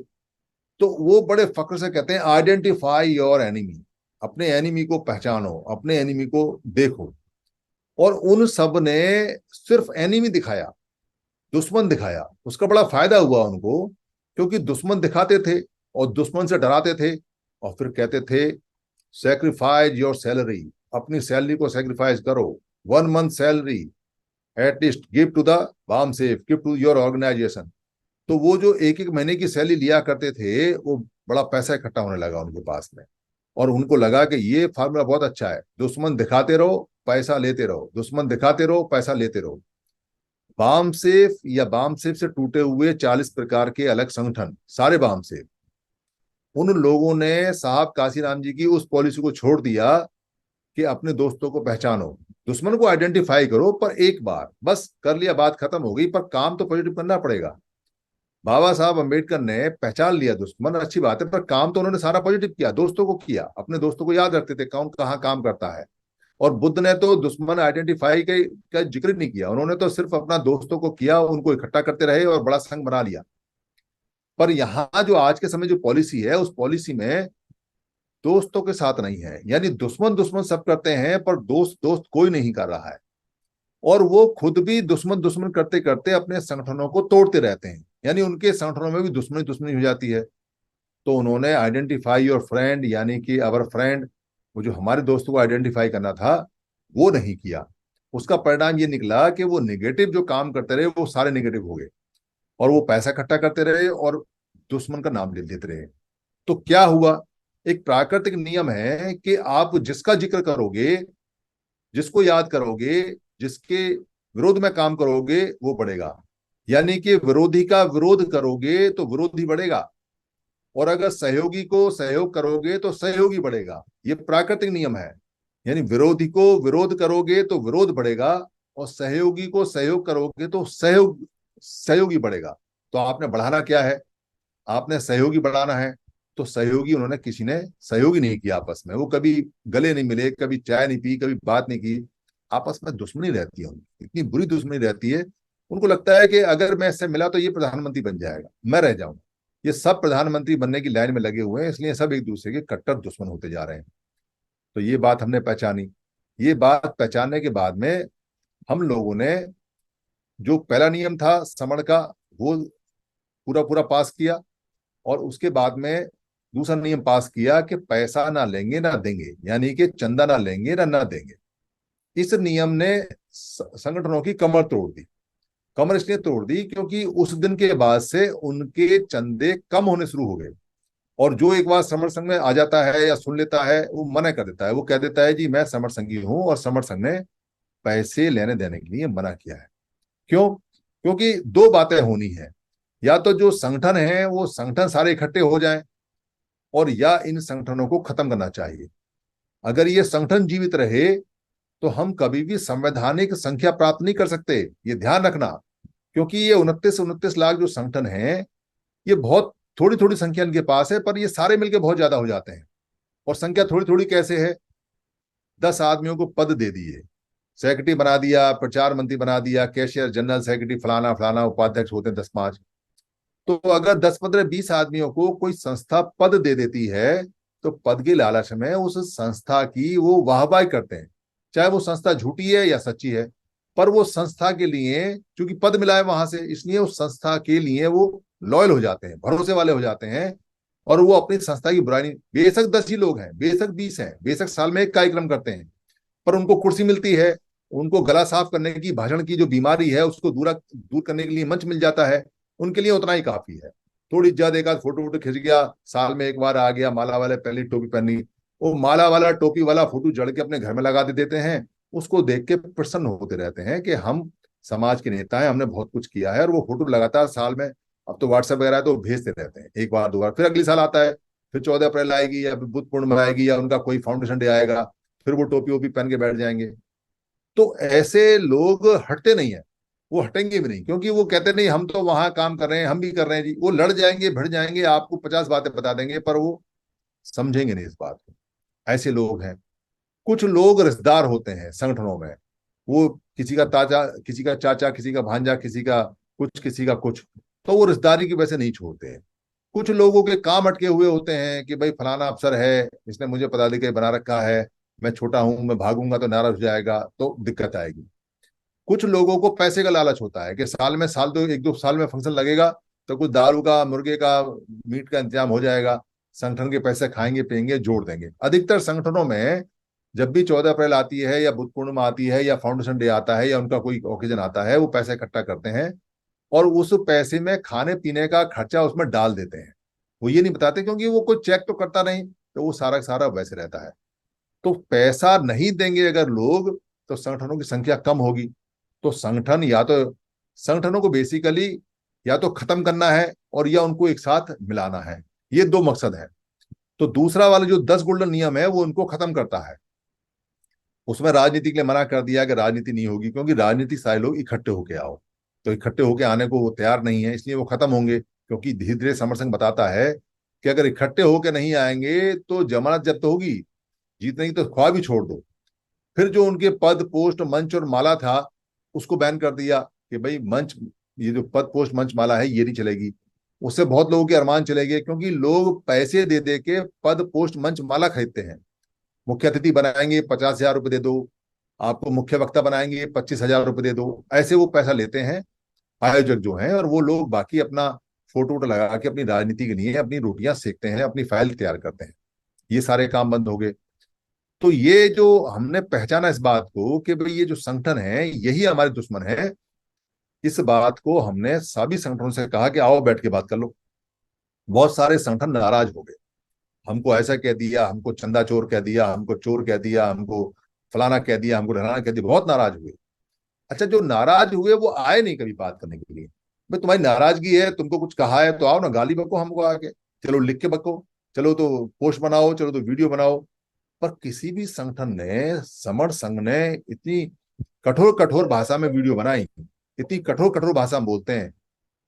तो वो बड़े फक्र से कहते हैं आइडेंटिफाई योर एनिमी, अपने एनिमी को पहचानो, अपने एनिमी को देखो। और उन सब ने सिर्फ एनिमी दिखाया, दुश्मन दिखाया, उसका बड़ा फायदा हुआ उनको, क्योंकि दुश्मन दिखाते थे और दुश्मन से डराते थे, और फिर कहते थे सेक्रीफाइस योर सैलरी, अपनी सैलरी को सेक्रीफाइस करो, 1 month salary at least give to the BAMCEF, give to your organization. तो वो जो एक एक महीने की सैलरी लिया करते थे, वो बड़ा पैसा इकट्ठा होने लगा उनके पास में, और उनको लगा कि ये फार्मूला बहुत अच्छा है, दुश्मन दिखाते रहो पैसा लेते रहो, दुश्मन दिखाते रहो पैसा लेते रहो। बाम सेफ या बाम सेफ से टूटे हुए 40 प्रकार के अलग संगठन, सारे बाम सेफ, उन लोगों ने साहब काशीराम जी की उस पॉलिसी को छोड़ दिया कि अपने दोस्तों को पहचानो, दुश्मन को आइडेंटिफाई करो, पर एक बार बस कर लिया, बात खत्म हो गई, पर काम तो पॉजिटिव करना पड़ेगा। बाबा साहब अम्बेडकर ने पहचान लिया दुश्मन, अच्छी बात है, पर काम तो उन्होंने सारा पॉजिटिव किया, दोस्तों को किया, अपने दोस्तों को याद रखते थे कौन कहाँ काम करता है। और बुद्ध ने तो दुश्मन आइडेंटिफाई के का जिक्र नहीं किया, उन्होंने तो सिर्फ अपना दोस्तों को किया, उनको इकट्ठा करते रहे और बड़ा संघ बना लिया। पर यहाँ जो आज के समय जो पॉलिसी है, उस पॉलिसी में दोस्तों के साथ नहीं है, यानी दुश्मन दुश्मन सब करते हैं पर दोस्त दोस्त कोई नहीं कर रहा है, और वो खुद भी दुश्मन दुश्मन करते करते अपने संगठनों को तोड़ते रहते हैं, यानी उनके संगठनों में भी दुश्मनी दुश्मनी हो जाती है। तो उन्होंने आइडेंटिफाई योर फ्रेंड, यानी कि अवर फ्रेंड, वो जो हमारे दोस्तों को आइडेंटिफाई करना था वो नहीं किया। उसका परिणाम ये निकला कि वो निगेटिव जो काम करते रहे वो सारे निगेटिव हो गए, और वो पैसा इकट्ठा करते रहे और दुश्मन का नाम ले लेते रहे। तो क्या हुआ, एक प्राकृतिक नियम है कि आप जिसका जिक्र करोगे, जिसको याद करोगे, जिसके विरोध में काम करोगे वो बढ़ेगा। यानी कि विरोधी का विरोध करोगे तो विरोधी बढ़ेगा, और अगर सहयोगी को सहयोग करोगे तो सहयोगी बढ़ेगा। ये प्राकृतिक नियम है। यानी विरोधी को विरोध करोगे तो विरोध बढ़ेगा, और सहयोगी को सहयोग करोगे तो सहयोगी बढ़ेगा। तो आपने बढ़ाना क्या है, आपने सहयोगी बढ़ाना है। तो सहयोगी उन्होंने, किसी ने सहयोगी नहीं किया आपस में, वो कभी गले नहीं मिले, कभी चाय नहीं पी, कभी बात नहीं की। आपस में दुश्मनी रहती है उनकी, इतनी बुरी दुश्मनी रहती है। उनको लगता है कि अगर मैं इससे मिला तो ये प्रधानमंत्री बन जाएगा, मैं रह जाऊंगा। ये सब प्रधानमंत्री बनने की लाइन में लगे हुए हैं, इसलिए सब एक दूसरे के कट्टर दुश्मन होते जा रहे हैं। तो ये बात हमने पहचानी। ये बात पहचानने के बाद में हम लोगों ने जो पहला नियम था समण का, वो पूरा पूरा पास किया। और उसके बाद में दूसरा नियम पास किया कि पैसा ना लेंगे ना देंगे, यानी कि चंदा ना लेंगे ना देंगे। इस नियम ने संगठनों की कमर तोड़ दी। कमर इसलिए तोड़ दी क्योंकि उस दिन के बाद से उनके चंदे कम होने शुरू हो गए। और जो एक बार समर संघ में आ जाता है या सुन लेता है, वो मना कर देता है, वो कह देता है जी मैं समर संघी हूं, और समर संघ ने पैसे लेने देने के लिए मना किया है। क्यों? क्योंकि दो बातें होनी है, या तो जो संगठन है वो संगठन सारे इकट्ठे हो जाएं, और या इन संगठनों को खत्म करना चाहिए। अगर ये संगठन जीवित रहे तो हम कभी भी संवैधानिक संख्या प्राप्त नहीं कर सकते, ये ध्यान रखना। क्योंकि ये 29 लाख जो संगठन है, ये बहुत थोड़ी थोड़ी संख्या इनके पास है, पर ये सारे मिलकर बहुत ज्यादा हो जाते हैं। और संख्या थोड़ी थोड़ी कैसे है, 10 आदमियों को पद दे दिए, सेक्रेटरी बना दिया, प्रचार मंत्री बना दिया, कैशियर, जनरल सेक्रेटरी, फलाना फलाना, उपाध्यक्ष होते हैं 10 5। तो अगर 10 15 20 आदमियों को कोई संस्था पद दे देती है, तो पद के लालच में उस संस्था की वो वाहवाही करते हैं, चाहे वो संस्था झूठी है या सच्ची है। पर वो संस्था के लिए चूंकि पद मिला है वहां से, इसलिए उस संस्था के लिए वो लॉयल हो जाते हैं, भरोसे वाले हो जाते हैं। और वो अपनी संस्था की बुराई नहीं, बेशक 10 ही लोग हैं, बेशक 20 हैं, बेशक साल में एक कार्यक्रम करते हैं, पर उनको कुर्सी मिलती है, उनको गला साफ करने की, भाषण की जो बीमारी है उसको दूर करने के लिए मंच मिल जाता है। उनके लिए उतना ही काफी है। थोड़ी इज्जत, एक आध फोटो वोटो खिंच गया, साल में एक बार आ गया, माला वाले पहली टोपी पहनी, वो माला वाला टोपी वाला फोटो जड़ के अपने घर में लगा देते हैं। उसको देख के प्रसन्न होते रहते हैं कि हम समाज के नेता हैं, हमने बहुत कुछ किया है। और वो फोटो लगातार साल में, अब तो व्हाट्सएप वगैरह है तो भेजते रहते हैं, एक बार दो बार, फिर अगली साल आता है, फिर 14 अप्रैल आएगी, या फिर बुद्ध पूर्णिमा आएगी, या उनका कोई फाउंडेशन डे आएगा, फिर वो टोपी वोपी पहन के बैठ जाएंगे। तो ऐसे लोग हटते नहीं है, वो हटेंगे भी नहीं, क्योंकि वो कहते नहीं हम तो वहां काम कर रहे हैं, हम भी कर रहे हैं जी। वो लड़ जाएंगे, भिड़ जाएंगे, आपको 50 बातें बता देंगे, पर वो समझेंगे नहीं इस बात को। ऐसे लोग हैं। कुछ लोग रिश्तेदार होते हैं संगठनों में, वो किसी का ताजा, किसी का चाचा, किसी का भांजा, किसी का कुछ, किसी का कुछ, तो वो रिश्तेदारी की वजह से नहीं छोड़ते हैं। कुछ लोगों के काम अटके हुए होते हैं कि भाई फलाना अफसर है, इसने मुझे पदाधिकारी बना रखा है, मैं छोटा हूं, मैं भागूंगा तो नाराज हो जाएगा, तो दिक्कत आएगी। कुछ लोगों को पैसे का लालच होता है कि साल में, साल दो, एक दो साल में फंक्शन लगेगा तो कुछ दारू का, मुर्गे का, मीट का इंतजाम हो जाएगा, संगठन के पैसे खाएंगे पिएंगे, जोड़ देंगे। अधिकतर संगठनों में जब भी 14 अप्रैल आती है, या बुद्ध पूर्णिमा आती है, या फाउंडेशन डे आता है, या उनका कोई ओकेजन आता है, वो पैसे इकट्ठा करते हैं, और उस पैसे में खाने पीने का खर्चा उसमें डाल देते हैं। वो ये नहीं बताते, क्योंकि वो कोई चेक तो करता नहीं, तो वो सारा का सारा वैसे रहता है। तो पैसा नहीं देंगे अगर लोग, तो संगठनों की संख्या कम होगी। तो संगठन, या तो संगठनों को बेसिकली या तो खत्म करना है, और या उनको एक साथ मिलाना है। ये दो मकसद है। तो दूसरा वाला जो 10 गोल्डन नियम है वो उनको खत्म करता है। उसमें राजनीति के लिए मना कर दिया कि राजनीति नहीं होगी, क्योंकि राजनीति सारे लोग इकट्ठे होके आओ, तो इकट्ठे होके आने को वो तैयार नहीं है, इसलिए वो खत्म होंगे। क्योंकि धीरे धीरे समर संघ बताता है कि अगर इकट्ठे होके नहीं आएंगे तो जमानत जब्त होगी, जीतने की तो ख्वाब ही छोड़ दो। फिर जो उनके पद, पोस्ट, मंच और माला था, उसको बैन कर दिया कि भाई मंच, ये जो पद, पोस्ट, मंच, माला है ये नहीं चलेगी। उससे बहुत लोगों के अरमान चले गए, क्योंकि लोग पैसे दे दे के पद, पोस्ट, मंच, माला खरीदते हैं। मुख्य अतिथि बनाएंगे, 50,000 रुपये दे दो, आपको मुख्य वक्ता बनाएंगे, 25,000 रुपये दे दो, ऐसे वो पैसा लेते हैं आयोजक जो हैं। और वो लोग बाकी अपना फोटो वोटो लगा के अपनी राजनीति के लिए अपनी रोटियां सेकते हैं, अपनी फाइल तैयार करते हैं। ये सारे काम बंद हो गए। तो ये जो हमने पहचाना इस बात को कि भाई ये जो संगठन है यही हमारे दुश्मन है, इस बात को हमने सभी संगठनों से कहा कि आओ बैठ के बात कर लो। बहुत सारे संगठन नाराज हो गए, हमको ऐसा कह दिया, हमको चंदा चोर कह दिया, हमको चोर कह दिया, हमको फलाना कह दिया, हमको ढलाना कह दिया, बहुत नाराज हुए। अच्छा, जो नाराज हुए वो आए नहीं कभी बात करने के लिए। भाई तुम्हारी नाराजगी है, तुमको कुछ कहा है तो आओ ना, गाली बको हमको आके, चलो लिख के बको, चलो तो पोस्ट बनाओ, चलो तो वीडियो बनाओ। पर किसी भी संगठन ने, समर संघ ने इतनी कठोर कठोर भाषा में वीडियो बनाई, इतनी कठोर कठोर भाषा में बोलते हैं,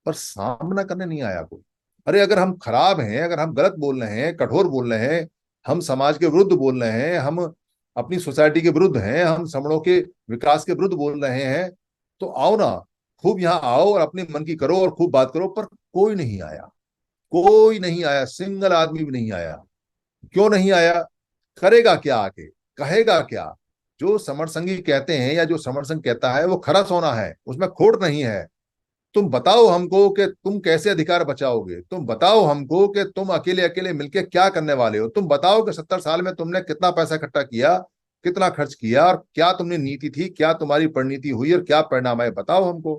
पर सामना करने नहीं आया कोई। अरे अगर हम खराब हैं, अगर हम गलत बोल रहे हैं, कठोर बोल रहे हैं, हम समाज के विरुद्ध बोल रहे हैं, हम अपनी सोसाइटी के विरुद्ध हैं, हम समणों के विकास के विरुद्ध बोल रहे हैं, तो आओ ना, खूब यहाँ आओ और अपने मन की करो और खूब बात करो। पर कोई नहीं आया, कोई नहीं आया, सिंगल आदमी भी नहीं आया। क्यों नहीं आया? करेगा क्या आके, कहेगा क्या? जो समर संघी कहते हैं या जो समर संघ कहता है वो खरा सोना है, उसमें खोट नहीं है। तुम बताओ हमको कि तुम कैसे अधिकार बचाओगे, तुम बताओ हमको कि तुम अकेले अकेले मिलके क्या करने वाले हो, तुम बताओ कि 70 साल में तुमने कितना पैसा इकट्ठा किया, कितना खर्च किया, और क्या तुमने नीति थी, क्या तुम्हारी परिणति हुई और क्या परिणाम है, बताओ हमको।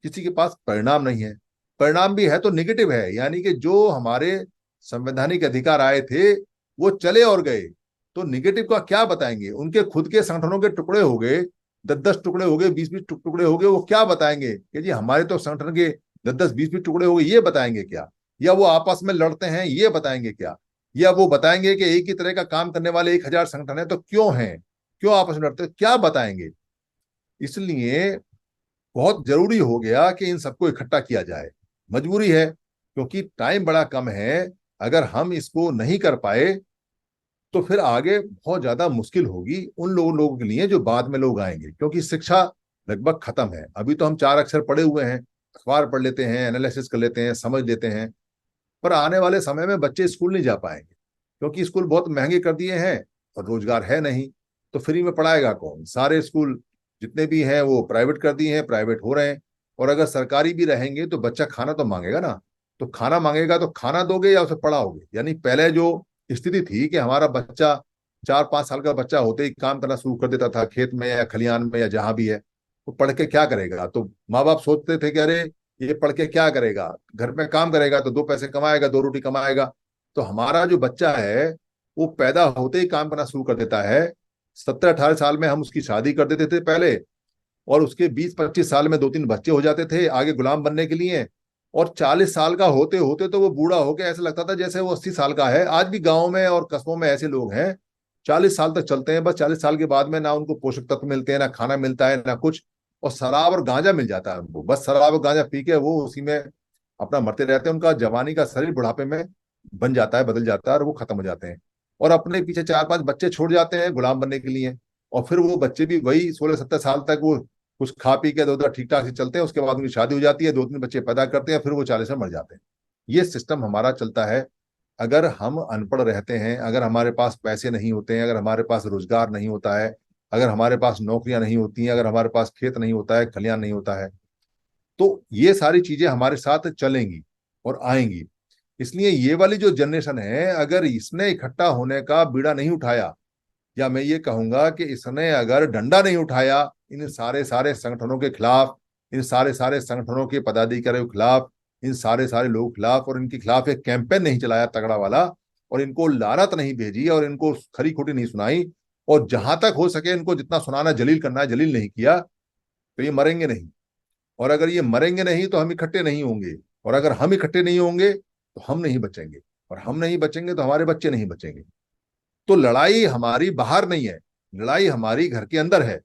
किसी के पास परिणाम नहीं है। परिणाम भी है तो निगेटिव है, यानी कि जो हमारे संवैधानिक अधिकार आए थे वो चले और गए। तो निगेटिव का क्या बताएंगे? उनके खुद के संगठनों के टुकड़े हो गए, 10-10 टुकड़े हो गए, 20-20 टुकड़े हो गए, वो क्या बताएंगे कि जी हमारे तो संगठन के 10-10 20-20 टुकड़े हो गए, ये बताएंगे क्या? या वो आपस में लड़ते हैं, ये बताएंगे क्या? या वो बताएंगे कि एक ही तरह का काम करने वाले 1,000 संगठन है तो क्यों हैं, क्यों आपस में लड़ते हैं, क्या बताएंगे? इसलिए बहुत जरूरी हो गया कि इन सबको इकट्ठा किया जाए। मजबूरी है, क्योंकि टाइम बड़ा कम है। अगर हम इसको नहीं कर पाए तो फिर आगे बहुत ज्यादा मुश्किल होगी उन लोगों के लिए जो बाद में लोग आएंगे, क्योंकि शिक्षा लगभग खत्म है। अभी तो हम 4 अक्षर पढ़े हुए हैं, अखबार पढ़ लेते हैं, एनालिसिस कर लेते हैं, समझ लेते हैं, पर आने वाले समय में बच्चे स्कूल नहीं जा पाएंगे, क्योंकि स्कूल बहुत महंगे कर दिए हैं और रोजगार है नहीं। तो फ्री में पढ़ाएगा कौन? सारे स्कूल जितने भी हैं वो प्राइवेट कर दिए हैं, प्राइवेट हो रहे हैं। और अगर सरकारी भी रहेंगे तो बच्चा खाना तो मांगेगा ना, तो खाना मांगेगा तो खाना दोगे या उसे पढ़ाओगे? यानी पहले जो स्थिति थी कि हमारा बच्चा 4-5 साल का बच्चा होते ही काम करना शुरू कर देता था, खेत में या खलिहान में या जहां भी है, तो पढ़ के क्या करेगा? तो माँ बाप सोचते थे कि अरे ये पढ़ के क्या करेगा, घर में काम करेगा तो 2 पैसे कमाएगा, 2 रोटी कमाएगा। तो हमारा जो बच्चा है वो पैदा होते ही काम करना शुरू कर देता है। 17-18 साल में हम उसकी शादी कर देते थे पहले, और उसके 20-25 साल में 2-3 बच्चे हो जाते थे आगे गुलाम बनने के लिए। और 40 साल का होते होते तो वो बूढ़ा होके ऐसा लगता था जैसे वो 80 साल का है। आज भी गाँव में और कस्बों में ऐसे लोग हैं, 40 साल तक चलते हैं, बस 40 साल के बाद में ना उनको पोषक तत्व मिलते हैं, ना खाना मिलता है, ना कुछ। और शराब और गांजा मिल जाता है उनको, बस शराब और गांजा पी के वो उसी में अपना मरते रहते हैं। उनका जवानी का शरीर बुढ़ापे में बन जाता है, बदल जाता है, और वो खत्म हो जाते हैं। और अपने पीछे 4-5 बच्चे छोड़ जाते हैं गुलाम बनने के लिए। और फिर वो बच्चे भी वही 16-17 साल तक वो कुछ खा पी के उधर ठीक ठाक से चलते हैं, उसके बाद उनकी शादी हो जाती है, 2-3 बच्चे पैदा करते हैं, फिर वो 40 में मर जाते हैं। ये सिस्टम हमारा चलता है। अगर हम अनपढ़ रहते हैं, अगर हमारे पास पैसे नहीं होते हैं, अगर हमारे पास रोजगार नहीं होता है, अगर हमारे पास नौकरियां नहीं होती हैं, अगर हमारे पास खेत नहीं होता है, खलियान नहीं होता है, तो ये सारी चीजें हमारे साथ चलेंगी और आएंगी। इसलिए ये वाली जो जनरेशन है, अगर इसने इकट्ठा होने का बीड़ा नहीं उठाया, या मैं ये कहूंगा कि इसने अगर डंडा नहीं उठाया इन सारे सारे संगठनों के खिलाफ, इन सारे सारे संगठनों के पदाधिकारियों के खिलाफ, इन सारे सारे लोगों के खिलाफ, और इनके खिलाफ एक कैंपेन नहीं चलाया तगड़ा वाला, और इनको लानत नहीं भेजी, और इनको खरी खोटी नहीं सुनाई, और जहां तक हो सके इनको जितना सुनाना जलील करना है जलील नहीं किया, तो ये मरेंगे नहीं। और अगर ये मरेंगे नहीं तो हम इकट्ठे नहीं होंगे, और अगर हम इकट्ठे नहीं होंगे तो हम नहीं बचेंगे, और हम नहीं बचेंगे तो हमारे बच्चे नहीं बचेंगे। तो लड़ाई हमारी बाहर नहीं है, लड़ाई हमारी घर के अंदर है।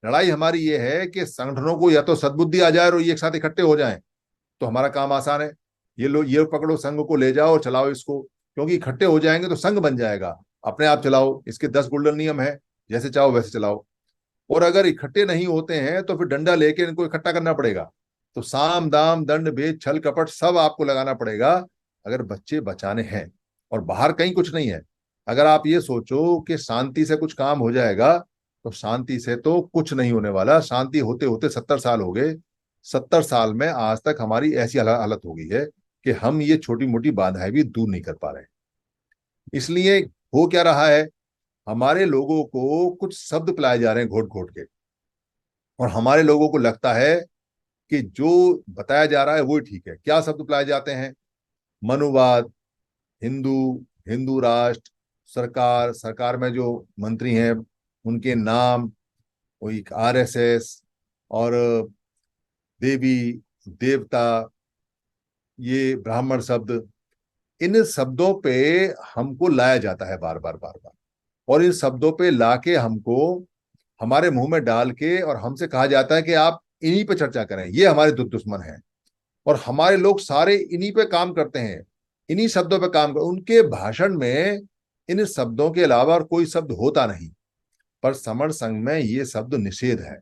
लड़ाई हमारी ये है कि संगठनों को या तो सद्बुद्धि आ जाए और ये एक साथ इकट्ठे हो जाएं, तो हमारा काम आसान है। ये लो, ये पकड़ो, संघ को ले जाओ और चलाओ इसको, क्योंकि इकट्ठे हो जाएंगे तो संघ बन जाएगा। अपने आप चलाओ, इसके 10 गोल्डन नियम है, जैसे चाहो वैसे चलाओ। और अगर इकट्ठे नहीं होते हैं तो फिर डंडा लेके इनको इकट्ठा करना पड़ेगा। तो साम दाम दंड भेद छल कपट सब आपको लगाना पड़ेगा अगर बच्चे बचाने हैं, और बाहर कहीं कुछ नहीं है। अगर आप ये सोचो कि शांति से कुछ काम हो जाएगा, तो शांति से तो कुछ नहीं होने वाला। शांति होते होते 70 साल हो गए। 70 साल में आज तक हमारी ऐसी हालत हो गई है कि हम ये छोटी मोटी बाधाएं भी दूर नहीं कर पा रहे। इसलिए हो क्या रहा है, हमारे लोगों को कुछ शब्द पिलाए जा रहे हैं घोट घोट के, और हमारे लोगों को लगता है कि जो बताया जा रहा है वो ठीक है। क्या शब्द पिलाए जाते हैं? मनुवाद, हिंदू, हिंदू राष्ट्र, सरकार, सरकार में जो मंत्री हैं उनके नाम, वही आरएसएस, और देवी, देवता, ये ब्राह्मण शब्द, इन शब्दों पे हमको लाया जाता है बार बार बार बार। और इन शब्दों पे लाके हमको हमारे मुंह में डाल के और हमसे कहा जाता है कि आप इन्हीं पे चर्चा करें, ये हमारे दुश्मन हैं। और हमारे लोग सारे इन्हीं पे काम करते हैं, इन्हीं शब्दों पे काम कर, उनके भाषण में इन शब्दों के अलावा और कोई शब्द होता नहीं। पर समर संघ में ये शब्द निषेध है,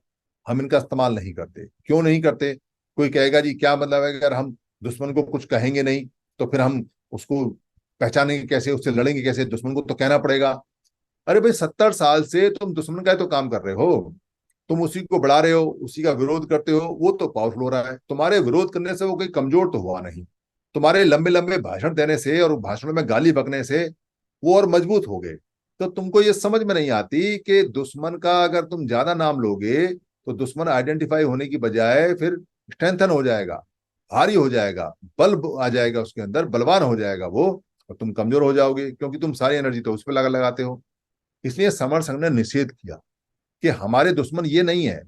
हम इनका इस्तेमाल नहीं करते। क्यों नहीं करते? कोई कहेगा जी क्या मतलब है, अगर हम दुश्मन को कुछ कहेंगे नहीं तो फिर हम उसको पहचानेंगे कैसे, उससे लड़ेंगे कैसे? दुश्मन को तो कहना पड़ेगा। अरे भाई, 70 साल से तुम दुश्मन का ही तो काम कर रहे हो, तुम उसी को बढ़ा रहे हो, उसी का विरोध करते हो, वो तो पावरफुल हो रहा है। तुम्हारे विरोध करने से वो कोई कमजोर तो हुआ नहीं, तुम्हारे लंबे लंबे भाषण देने से और भाषणों में गाली बकने से वो और मजबूत हो गए। तो तुमको ये समझ में नहीं आती कि दुश्मन का अगर तुम ज्यादा नाम लोगे तो दुश्मन आइडेंटिफाई होने की बजाय फिर स्ट्रेंथन हो जाएगा, भारी हो जाएगा, बल आ जाएगा उसके अंदर, बलवान हो जाएगा वो, और तुम कमजोर हो जाओगे क्योंकि तुम सारी एनर्जी तो उस पर लगाते हो। इसलिए समर संघ ने निषेध किया कि हमारे दुश्मन ये नहीं है,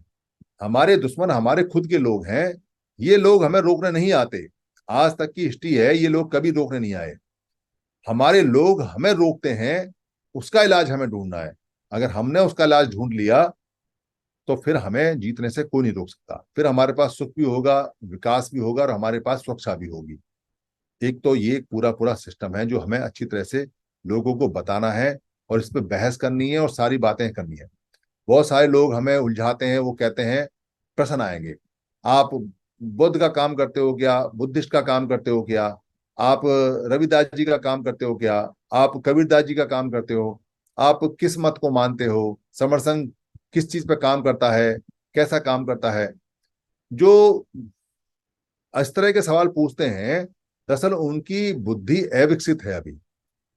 हमारे दुश्मन हमारे खुद के लोग हैं। ये लोग हमें रोकने नहीं आते, आज तक की हिस्ट्री है, ये लोग कभी रोकने नहीं आए। हमारे लोग हमें रोकते हैं, उसका इलाज हमें ढूंढना है। अगर हमने उसका इलाज ढूंढ लिया तो फिर हमें जीतने से कोई नहीं रोक सकता। फिर हमारे पास सुख भी होगा, विकास भी होगा, और हमारे पास सुरक्षा भी होगी। एक तो ये पूरा पूरा सिस्टम है जो हमें अच्छी तरह से लोगों को बताना है, और इस पर बहस करनी है और सारी बातें करनी है। बहुत सारे लोग हमें उलझाते हैं, वो कहते हैं प्रश्न आएंगे, आप बुद्ध का काम करते हो क्या, बुद्धिस्ट का काम करते हो क्या, आप रविदास जी का काम करते हो क्या, आप कबीरदास जी का काम करते हो, आप किस मत को मानते हो, समरसंघ किस चीज पे काम करता है, कैसा काम करता है? जो इस तरह के सवाल पूछते हैं, दरअसल उनकी बुद्धि अविकसित है अभी,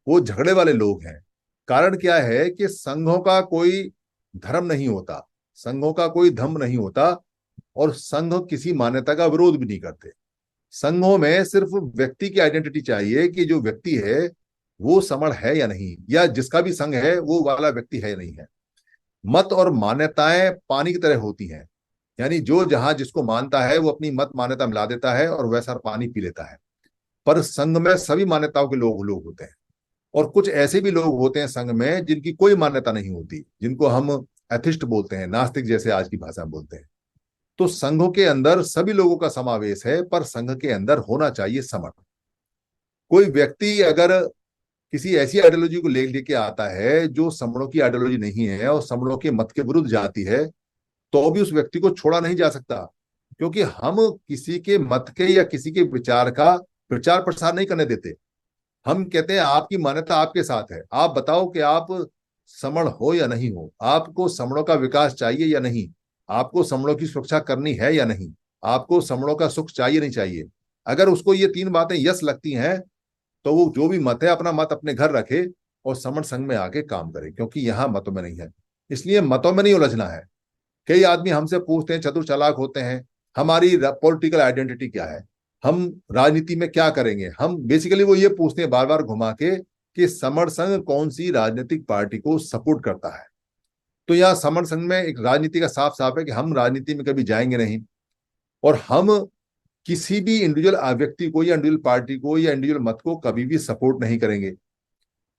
वो झगड़े वाले लोग हैं। कारण क्या है कि संघों का कोई धर्म नहीं होता, संघों का कोई धर्म नहीं होता, और संघ किसी मान्यता का विरोध भी नहीं करते। संघों में सिर्फ व्यक्ति की आइडेंटिटी चाहिए कि जो व्यक्ति है वो समण है या नहीं, या जिसका भी संघ है वो वाला व्यक्ति है या नहीं है। मत और मान्यताएं पानी की तरह होती हैं, यानी जो जहां जिसको मानता है वो अपनी मत मान्यता मिला देता है और वैसा पानी पी लेता है। पर संघ में सभी मान्यताओं के लोग लोग होते हैं, और कुछ ऐसे भी लोग होते हैं संघ में जिनकी कोई मान्यता नहीं होती, जिनको हम एथिस्ट बोलते हैं, नास्तिक जैसे आज की भाषा में बोलते हैं। तो संघों के अंदर सभी लोगों का समावेश है, पर संघ के अंदर होना चाहिए समण। कोई व्यक्ति अगर किसी ऐसी आइडियोलॉजी को ले लेके आता है जो समणों की आइडियोलॉजी नहीं है और समणों के मत के विरुद्ध जाती है, तो भी उस व्यक्ति को छोड़ा नहीं जा सकता। क्योंकि हम किसी के मत के या किसी के विचार का प्रचार प्रसार नहीं करने देते। हम कहते हैं आपकी मान्यता आपके साथ है, आप बताओ कि आप समण हो या नहीं हो, आपको समणों का विकास चाहिए या नहीं, आपको समणों की सुरक्षा करनी है या नहीं, आपको समणों का सुख चाहिए नहीं चाहिए। अगर उसको ये तीन बातें यस लगती हैं तो वो जो भी मत है अपना मत अपने घर रखे और समण संघ में आके काम करे, क्योंकि यहाँ मतों में नहीं है। इसलिए मतों में नहीं उलझना है। कई आदमी हमसे पूछते हैं, चतुर चालाक होते हैं, हमारी पॉलिटिकल आइडेंटिटी क्या है, हम राजनीति में क्या करेंगे। हम बेसिकली वो ये पूछते हैं बार बार घुमा के कि समर संघ कौन सी राजनीतिक पार्टी को सपोर्ट करता है। तो यहाँ समर संघ में एक राजनीति का साफ साफ है कि हम राजनीति में कभी जाएंगे नहीं, और हम किसी भी इंडिविजुअल व्यक्ति को या इंडिविजुअल पार्टी को या इंडिविजुअल मत को कभी भी सपोर्ट नहीं करेंगे।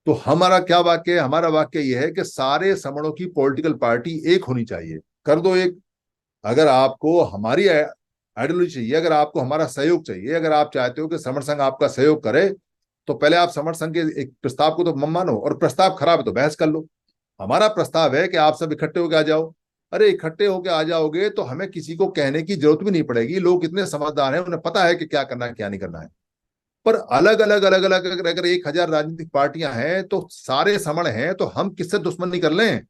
तो हमारा क्या वाक्य है? हमारा वाक्य यह है कि सारे समणों की पॉलिटिकल पार्टी एक होनी चाहिए, कर दो एक। अगर आपको हमारी आइडियोलॉजी चाहिए, अगर आपको हमारा सहयोग चाहिए, अगर आप चाहते हो कि समर संघ आपका सहयोग करे, तो पहले आप समर संघ के एक प्रस्ताव को तो मानो, और प्रस्ताव खराब है तो बहस कर लो। हमारा प्रस्ताव है कि आप सब इकट्ठे होकर आ जाओ। अरे इकट्ठे होकर आ जाओगे तो हमें किसी को कहने की जरूरत भी नहीं पड़ेगी, लोग इतने समझदार हैं, उन्हें पता है कि क्या करना है क्या नहीं करना है। पर अलग अलग अगर 1,000 राजनीतिक पार्टियां हैं तो सारे समण हैं, तो हम किससे दुश्मनी कर लें?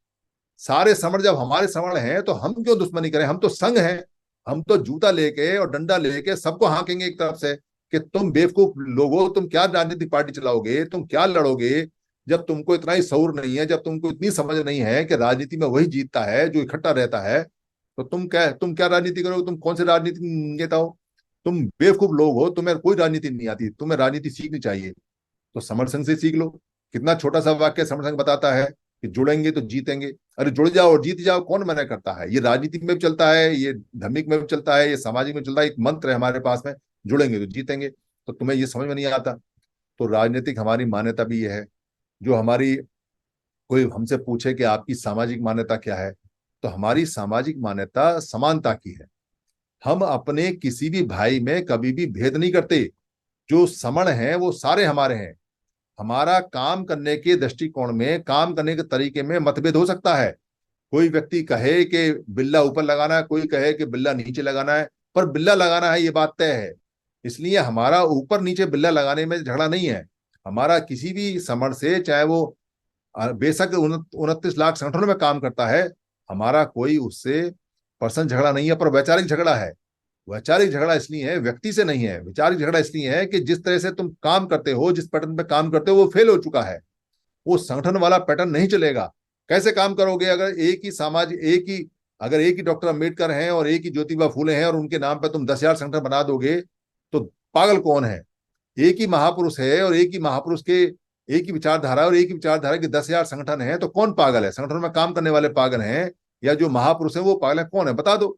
सारे समण जब हमारे समण हैं तो हम क्यों दुश्मनी करें? हम तो संघ हैं। हम तो जूता लेके और डंडा लेके सबको हाँकेंगे एक तरफ से कि तुम बेवकूफ लोगो, तुम क्या राजनीतिक पार्टी चलाओगे, तुम क्या लड़ोगे, जब तुमको इतना ही शऊर नहीं है, जब तुमको इतनी समझ नहीं है कि राजनीति में वही जीतता है जो इकट्ठा रहता है, तो तुम क्या राजनीति करोगे? तुम कौन से राजनीति नेता हो? तुम बेवकूफ लोग हो, तुम्हें कोई राजनीति नहीं आती, तुम्हें राजनीति सीखनी चाहिए तो समर संघ से सीख लो। कितना छोटा सा वाक्य समर संघ बताता है कि जुड़ेंगे तो जीतेंगे। अरे जुड़ जाओ और जीत जाओ, कौन मना करता है? ये राजनीति में भी चलता है, ये धार्मिक में भी चलता है, ये सामाजिक में चलता है, एक मंत्र है हमारे पास में, जुड़ेंगे तो जीतेंगे। तो तुम्हें ये समझ में नहीं आता? तो राजनीतिक हमारी मान्यता भी ये है। जो हमारी, कोई हमसे पूछे कि आपकी सामाजिक मान्यता क्या है, तो हमारी सामाजिक मान्यता समानता की है। हम अपने किसी भी भाई में कभी भी भेद नहीं करते। जो समण हैं वो सारे हमारे हैं। हमारा काम करने के दृष्टिकोण में, काम करने के तरीके में मतभेद हो सकता है। कोई व्यक्ति कहे कि बिल्ला ऊपर लगाना है, कोई कहे कि बिल्ला नीचे लगाना है, पर बिल्ला लगाना है ये बात तय है। इसलिए हमारा ऊपर नीचे बिल्ला लगाने में झगड़ा नहीं है। हमारा किसी भी समण से, चाहे वो बेशक 29 लाख संगठनों में काम करता है, हमारा कोई उससे पर्सन झगड़ा नहीं है, पर वैचारिक झगड़ा है। वैचारिक झगड़ा इसलिए है, व्यक्ति से नहीं है। वैचारिक झगड़ा इसलिए है कि जिस तरह से तुम काम करते हो, जिस पैटर्न पे काम करते हो, वो फेल हो चुका है। वो संगठन वाला पैटर्न नहीं चलेगा। कैसे काम करोगे अगर एक ही डॉक्टर अम्बेडकर हैं और एक ही ज्योतिबा फूले हैं और उनके नाम पर तुम 10,000 संगठन बना दोगे? तो पागल कौन है? एक ही महापुरुष है और एक ही महापुरुष के एक ही विचारधारा और एक ही विचारधारा के 10,000 संगठन है, तो कौन पागल है? संगठन में काम करने वाले पागल हैं या जो महापुरुष है वो पागल है? कौन है, बता दो।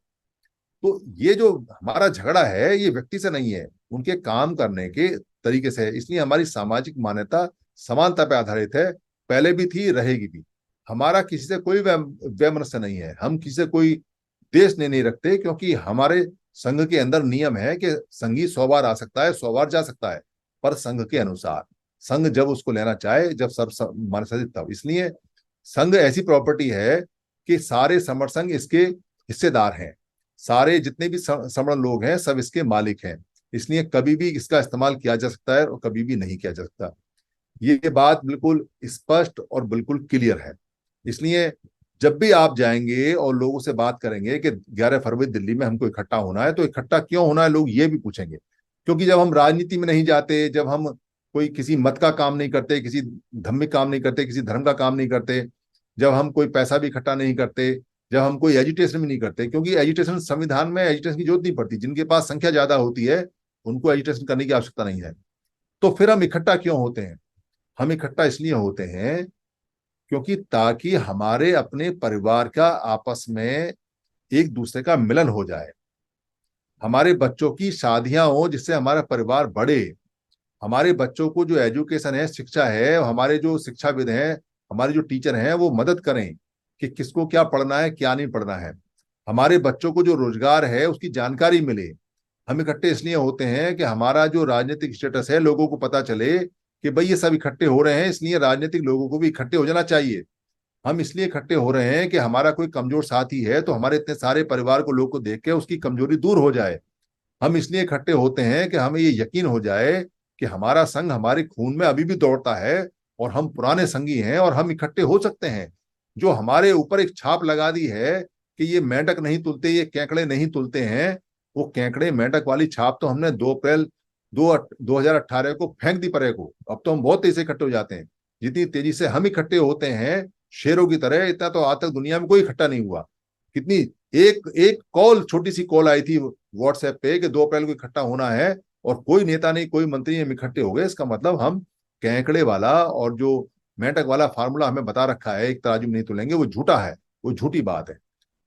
तो ये जो हमारा झगड़ा है ये व्यक्ति से नहीं है, उनके काम करने के तरीके से है। इसलिए हमारी सामाजिक मान्यता समानता पर आधारित है, पहले भी थी, रहेगी भी। हमारा किसी से कोई वैमनस्य नहीं है, हम किसी से कोई देश नहीं रखते, क्योंकि हमारे संघ के अंदर नियम है कि संघी 100 बार आ सकता है, 100 बार जा सकता है, पर संघ के अनुसार। संघ जब उसको लेना चाहे, जब सब मान सके तब। इसलिए संघ ऐसी प्रॉपर्टी है कि सारे समर संघ इसके हिस्सेदार हैं। सारे जितने भी समण लोग हैं सब इसके मालिक हैं। इसलिए कभी भी इसका इस्तेमाल किया जा सकता है और कभी भी नहीं किया जा सकता। ये बात बिल्कुल स्पष्ट और बिल्कुल क्लियर है। इसलिए जब भी आप जाएंगे और लोगों से बात करेंगे कि 11 फरवरी दिल्ली में हमको इकट्ठा होना है, तो इकट्ठा क्यों होना है लोग ये भी पूछेंगे। क्योंकि जब हम राजनीति में नहीं जाते, जब हम कोई किसी मत का काम नहीं करते, किसी धार्मिक काम नहीं करते, किसी धर्म का काम नहीं करते, जब हम कोई पैसा भी इकट्ठा नहीं करते, जब हम कोई एजुटेशन भी नहीं करते, क्योंकि एजुटेशन, संविधान में एजुटेशन की जरूरत नहीं पड़ती, जिनके पास संख्या ज्यादा होती है उनको एजुटेशन करने की आवश्यकता नहीं है। तो फिर हम इकट्ठा क्यों होते हैं? हम इकट्ठा इसलिए होते हैं क्योंकि ताकि हमारे अपने परिवार का आपस में एक दूसरे का मिलन हो जाए, हमारे बच्चों की शादियां हो जिससे हमारा परिवार बढ़े, हमारे बच्चों को जो एजुकेशन है, शिक्षा है, हमारे जो शिक्षाविद हैं, हमारे जो टीचर हैं वो मदद करें कि किसको क्या पढ़ना है, क्या नहीं पढ़ना है। हमारे बच्चों को जो रोजगार है उसकी जानकारी मिले। हम इकट्ठे इसलिए होते हैं कि हमारा जो राजनीतिक स्टेटस है लोगों को पता चले कि भाई ये सब इकट्ठे हो रहे हैं, इसलिए राजनीतिक लोगों को भी इकट्ठे हो जाना चाहिए। हम इसलिए इकट्ठे हो रहे हैं कि हमारा कोई कमजोर साथी है तो हमारे इतने सारे परिवार को, लोग को देख के उसकी कमजोरी दूर हो जाए। हम इसलिए इकट्ठे होते हैं कि हमें ये यकीन हो जाए कि हमारा संघ हमारे खून में अभी भी दौड़ता है और हम पुराने संगी हैं और हम इकट्ठे हो सकते हैं। जो हमारे ऊपर एक छाप लगा दी है कि ये मेंढक नहीं तुलते, ये केकड़े नहीं तुलते हैं, वो केकड़े मेंढक वाली छाप तो हमने 2 अप्रैल 2018 को फेंक दी परे को। अब तो हम बहुत तेजी से इकट्ठे हो जाते हैं। जितनी तेजी से हम इकट्ठे होते हैं शेरों की तरह, इतना तो आज तक दुनिया में कोई इकट्ठा नहीं हुआ। कितनी, एक एक कॉल, छोटी सी कॉल आई थी व्हाट्सएप पे कि 2 अप्रैल को इकट्ठा होना है, और कोई नेता नहीं, कोई मंत्री नहीं, हम इकट्ठे हो गए। इसका मतलब हम केकड़े वाला और जो मेंढक वाला फार्मूला हमें बता रखा है, एक तराजू में नहीं तुलेंगे, वो झूठा है, वो झूठी बात है।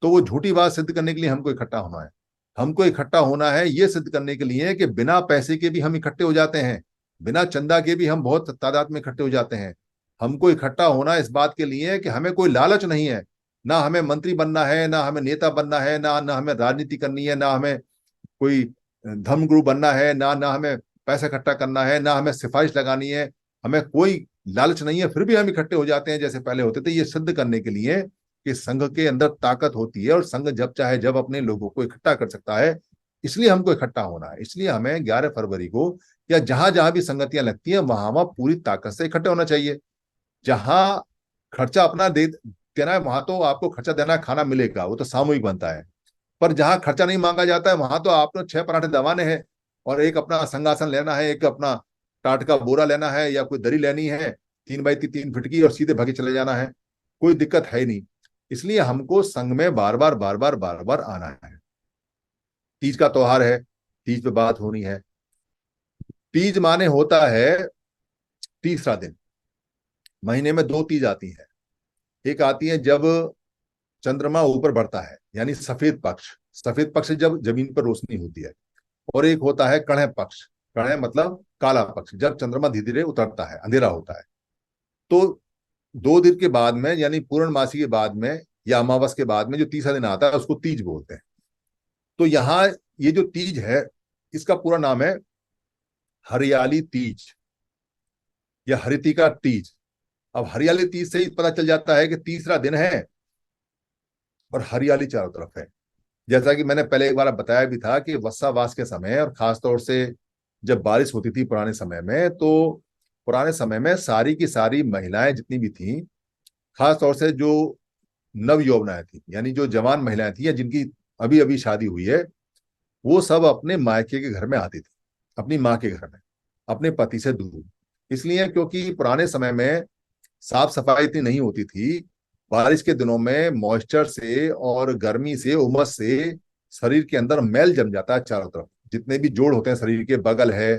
तो वो झूठी बात सिद्ध करने के लिए हमको इकट्ठा होना है। हमको इकट्ठा होना है ये सिद्ध करने के लिए कि बिना पैसे के भी हम इकट्ठे हो जाते हैं, बिना चंदा के भी हम बहुत तादाद में इकट्ठे हो जाते हैं। हमको इकट्ठा होना इस बात के लिए कि हमें कोई लालच नहीं है, ना हमें मंत्री बनना है, ना हमें नेता बनना है, ना हमें राजनीति करनी है, ना हमें कोई धर्मगुरु बनना है, ना हमें पैसा इकट्ठा करना है, ना हमें सिफारिश लगानी है। हमें कोई लालच नहीं है, फिर भी हम इकट्ठे हो जाते हैं जैसे पहले होते थे, ये सिद्ध करने के लिए कि संघ के अंदर ताकत होती है और संघ जब चाहे जब अपने लोगों को इकट्ठा कर सकता है। इसलिए हमको इकट्ठा होना है। इसलिए हमें 11 फरवरी को या जहां जहां भी संगतियां लगती हैं वहां वहां पूरी ताकत से इकट्ठे होना चाहिए। जहां खर्चा अपना दे देना है वहां तो आपको खर्चा देना है, खाना मिलेगा, वो तो सामूहिक बनता है। पर जहां खर्चा नहीं मांगा जाता है वहां तो आपने 6 पराठे दबाने हैं और एक अपना संगासन लेना है, एक अपना टाट का बोरा लेना है या कोई दरी लेनी है, 3 बाई 3 फीट की, और सीधे भागे चले जाना है, कोई दिक्कत है ही नहीं। इसलिए हमको संघ में बार बार आना है। तीज का त्योहार है, तीज पे बात होनी है। तीज माने होता है तीसरा दिन। महीने में 2 तीज आती है। एक आती है जब चंद्रमा ऊपर बढ़ता है, यानी सफेद पक्ष, सफेद पक्ष जब जमीन पर रोशनी होती है। और एक होता है कणह पक्ष, कणह मतलब काला पक्ष, जब चंद्रमा धीरे धीरे उतरता है, अंधेरा होता है। तो 2 दिन के बाद में, यानी पूर्णमासी के बाद में या अमावस के बाद में जो तीसरा दिन आता है, उसको तीज बोलते हैं। तो यहाँ ये जो तीज है, इसका पूरा नाम है हरियाली तीज या हरितिका तीज। अब हरियाली तीज से ही पता चल जाता है कि तीसरा दिन है और हरियाली चारों तरफ है। जैसा कि मैंने पहले एक बार बताया भी था कि वस्सावास के समय, और खासतौर से जब बारिश होती थी पुराने समय में, तो पुराने समय में सारी की सारी महिलाएं जितनी भी थी, खासतौर से जो नव यौवनाएं थी, यानी जो जवान महिलाएं थी या जिनकी अभी अभी शादी हुई है, वो सब अपने मायके के घर में आती थी, अपनी माँ के घर में, अपने पति से दूर। इसलिए क्योंकि पुराने समय में साफ सफाई इतनी नहीं होती थी। बारिश के दिनों में मॉइस्चर से और गर्मी से, उमस से शरीर के अंदर मैल जम जाता है चारों तरफ। जितने भी जोड़ होते हैं शरीर के, बगल है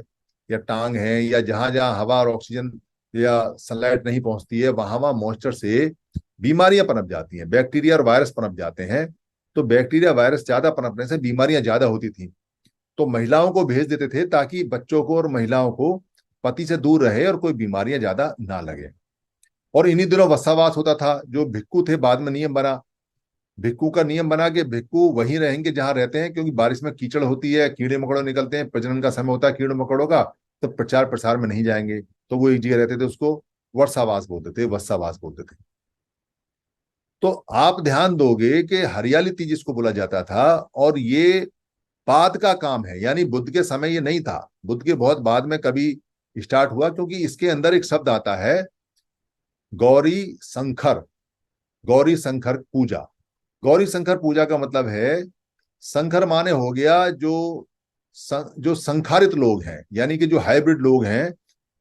या टांग है, या जहां जहां हवा और ऑक्सीजन या सनलाइट नहीं पहुंचती है, वहां वहां मॉइस्चर से बीमारियां पनप जाती हैं, बैक्टीरिया और वायरस पनप जाते हैं। तो बैक्टीरिया वायरस ज्यादा पनपने से बीमारियां ज्यादा होती थी। तो महिलाओं को भेज देते थे ताकि बच्चों को और महिलाओं को पति से दूर रहे और कोई बीमारियां ज्यादा ना लगे। और इन्हीं दिनों वसावास होता था। जो भिक्खू थे, बाद में नियम बना, भिक्खू का नियम बना कि भिक्खू वहीं रहेंगे जहां रहते हैं, क्योंकि बारिश में कीचड़ होती है, कीड़े मकोड़े निकलते हैं, प्रजनन का समय होता है कीड़े मकोड़ों का, तो प्रचार प्रसार में नहीं जाएंगे, तो वो एक जगह रहते थे। उसको वर्षावास बोलते थे, वत्सावास बोलते थे। तो आप ध्यान दोगे कि हरियाली तीज इसको बोला जाता था, और ये बाद का काम है, यानी बुद्ध के समय ये नहीं था, बुद्ध के बहुत बाद में कभी स्टार्ट हुआ, क्योंकि इसके अंदर एक शब्द आता है गौरी शंकर। गौरी शंकर पूजा। गौरी शंकर पूजा का मतलब है, शंकर माने हो गया जो संखारित लोग हैं, यानी कि जो हाइब्रिड लोग हैं,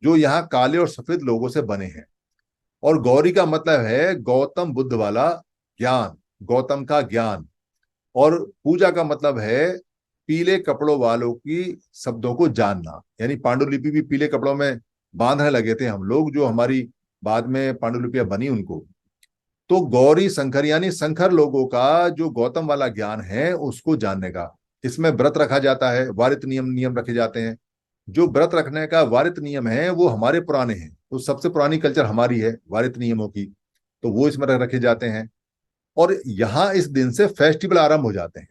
जो यहाँ काले और सफेद लोगों से बने हैं। और गौरी का मतलब है गौतम बुद्ध वाला ज्ञान, गौतम का ज्ञान। और पूजा का मतलब है पीले कपड़ों वालों की शब्दों को जानना, यानी पांडुलिपि भी पीले कपड़ों में बांधने लगे थे हम लोग, जो हमारी बाद में पांडुलिपियां बनी उनको। तो गौरी शंकर यानी शंकर लोगों का जो गौतम वाला ज्ञान है उसको जानने का। इसमें व्रत रखा जाता है, वारित नियम नियम रखे जाते हैं। जो व्रत रखने का वारित नियम है वो हमारे पुराने हैं, तो सबसे पुरानी कल्चर हमारी है वारित नियमों की, तो वो इसमें रखे जाते हैं। और यहाँ इस दिन से फेस्टिवल आरंभ हो जाते हैं।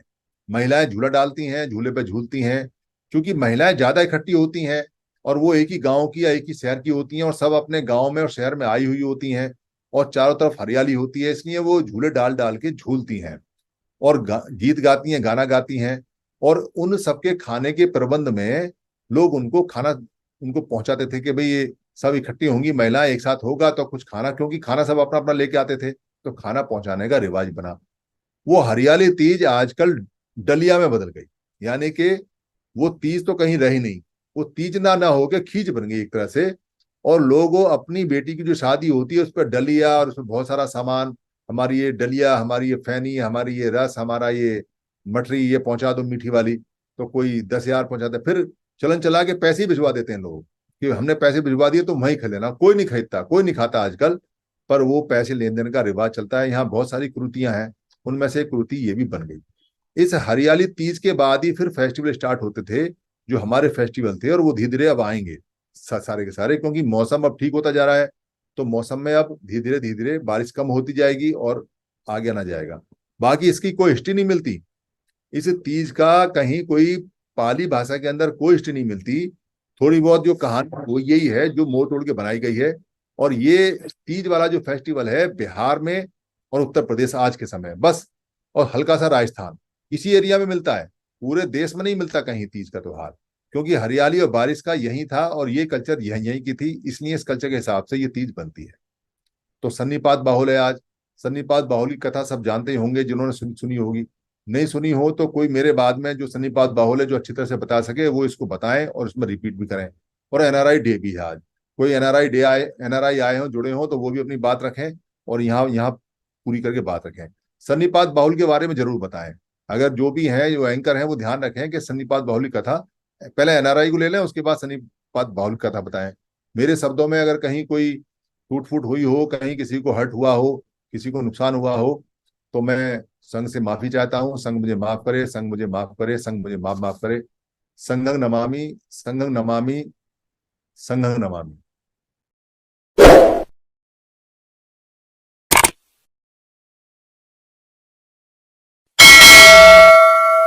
महिलाएं झूला डालती हैं, झूले पे झूलती हैं, क्योंकि महिलाएं ज्यादा इकट्ठी होती हैं, और वो एक ही गांव की या एक ही शहर की होती हैं, और सब अपने गांव में और शहर में आई हुई होती हैं, और चारों तरफ हरियाली होती है, इसलिए वो झूले डाल डाल के झूलती हैं और गीत गाती हैं, गाना गाती हैं। और उन सबके खाने के प्रबंध में लोग उनको खाना उनको पहुंचाते थे कि भाई ये सब इकट्ठी होंगी महिलाएं, एक साथ होगा तो कुछ खाना, क्योंकि खाना सब अपना अपना लेके आते थे, तो खाना पहुंचाने का रिवाज बना। वो हरियाली तीज आजकल डलिया में बदल गई, यानी कि वो तीज तो कहीं रही नहीं, वो तीज ना होके खींच बन गई एक तरह से। और लोगों अपनी बेटी की जो शादी होती है उस पर डलिया, और उसमें बहुत सारा सामान, हमारी ये डलिया, हमारी ये फैनी, हमारी ये रस, हमारा ये मठरी, ये पहुंचा दो मीठी वाली। तो कोई 10,000 पहुंचाते, फिर चलन चला के पैसे ही भिजवा देते हैं लोग कि हमने पैसे भिजवा दिए तो वहीं खा लेना। कोई नहीं खरीदता, कोई नहीं खाता आजकल, पर वो पैसे लेन देन का रिवाज चलता है। यहाँ बहुत सारी कुरीतियां हैं, उनमें से एक कुरीति ये भी बन गई। इस हरियाली तीज के बाद ही फिर फेस्टिवल स्टार्ट होते थे, जो हमारे फेस्टिवल थे, और वो धीरे धीरे अब आएंगे सारे के सारे, क्योंकि मौसम अब ठीक होता जा रहा है। तो मौसम में अब धीरे धीरे बारिश कम होती जाएगी और आगे आना जाएगा। बाकी इसकी कोई हिस्ट्री नहीं मिलती, इस तीज का कहीं कोई पाली भाषा के अंदर कोई हिस्ट्री नहीं मिलती। थोड़ी बहुत जो कहानी वो यही है जो मोड़ तोड़ के बनाई गई है। और ये तीज वाला जो फेस्टिवल है बिहार में और उत्तर प्रदेश आज के समय बस, और हल्का सा राजस्थान, इसी एरिया में मिलता है। पूरे देश में नहीं मिलता कहीं तीज का त्योहार, क्योंकि हरियाली और बारिश का यही था, और ये कल्चर यही यही की थी, इसलिए इस कल्चर के हिसाब से ये तीज बनती है। तो सन्नीपात बाहुल है आज। सन्नीपात बाहुल की कथा सब जानते ही होंगे, जिन्होंने सुनी होगी। नहीं सुनी हो तो कोई मेरे बाद में जो सन्नीपात बाहुल है, जो अच्छी तरह से बता सके, वो इसको बताएं और इसमें रिपीट भी करें। और एनआरआई डे भी है आज। कोई एनआरआई आए हों, जुड़े हों, तो वो भी अपनी बात रखें और यहाँ यहाँ पूरी करके बात रखें। सन्नीपात बाहुल के बारे में जरूर बताएं। अगर जो भी हैं, जो एंकर हैं, वो ध्यान रखें कि सन्नीपात बाहुल की कथा पहले एनआरआई को ले लें, उसके बाद सन्नीपात बाहुल की कथा बताएं। मेरे शब्दों में अगर कहीं कोई टूट फूट हुई हो, कहीं किसी को हर्ट हुआ हो, किसी को नुकसान हुआ हो, तो मैं संघ से माफी चाहता हूँ। संघ मुझे माफ करे, संघ मुझे माफ करे, संघ मुझे माफ माफ करे। संघं नमामि, संघं नमामि, संघं नमामि।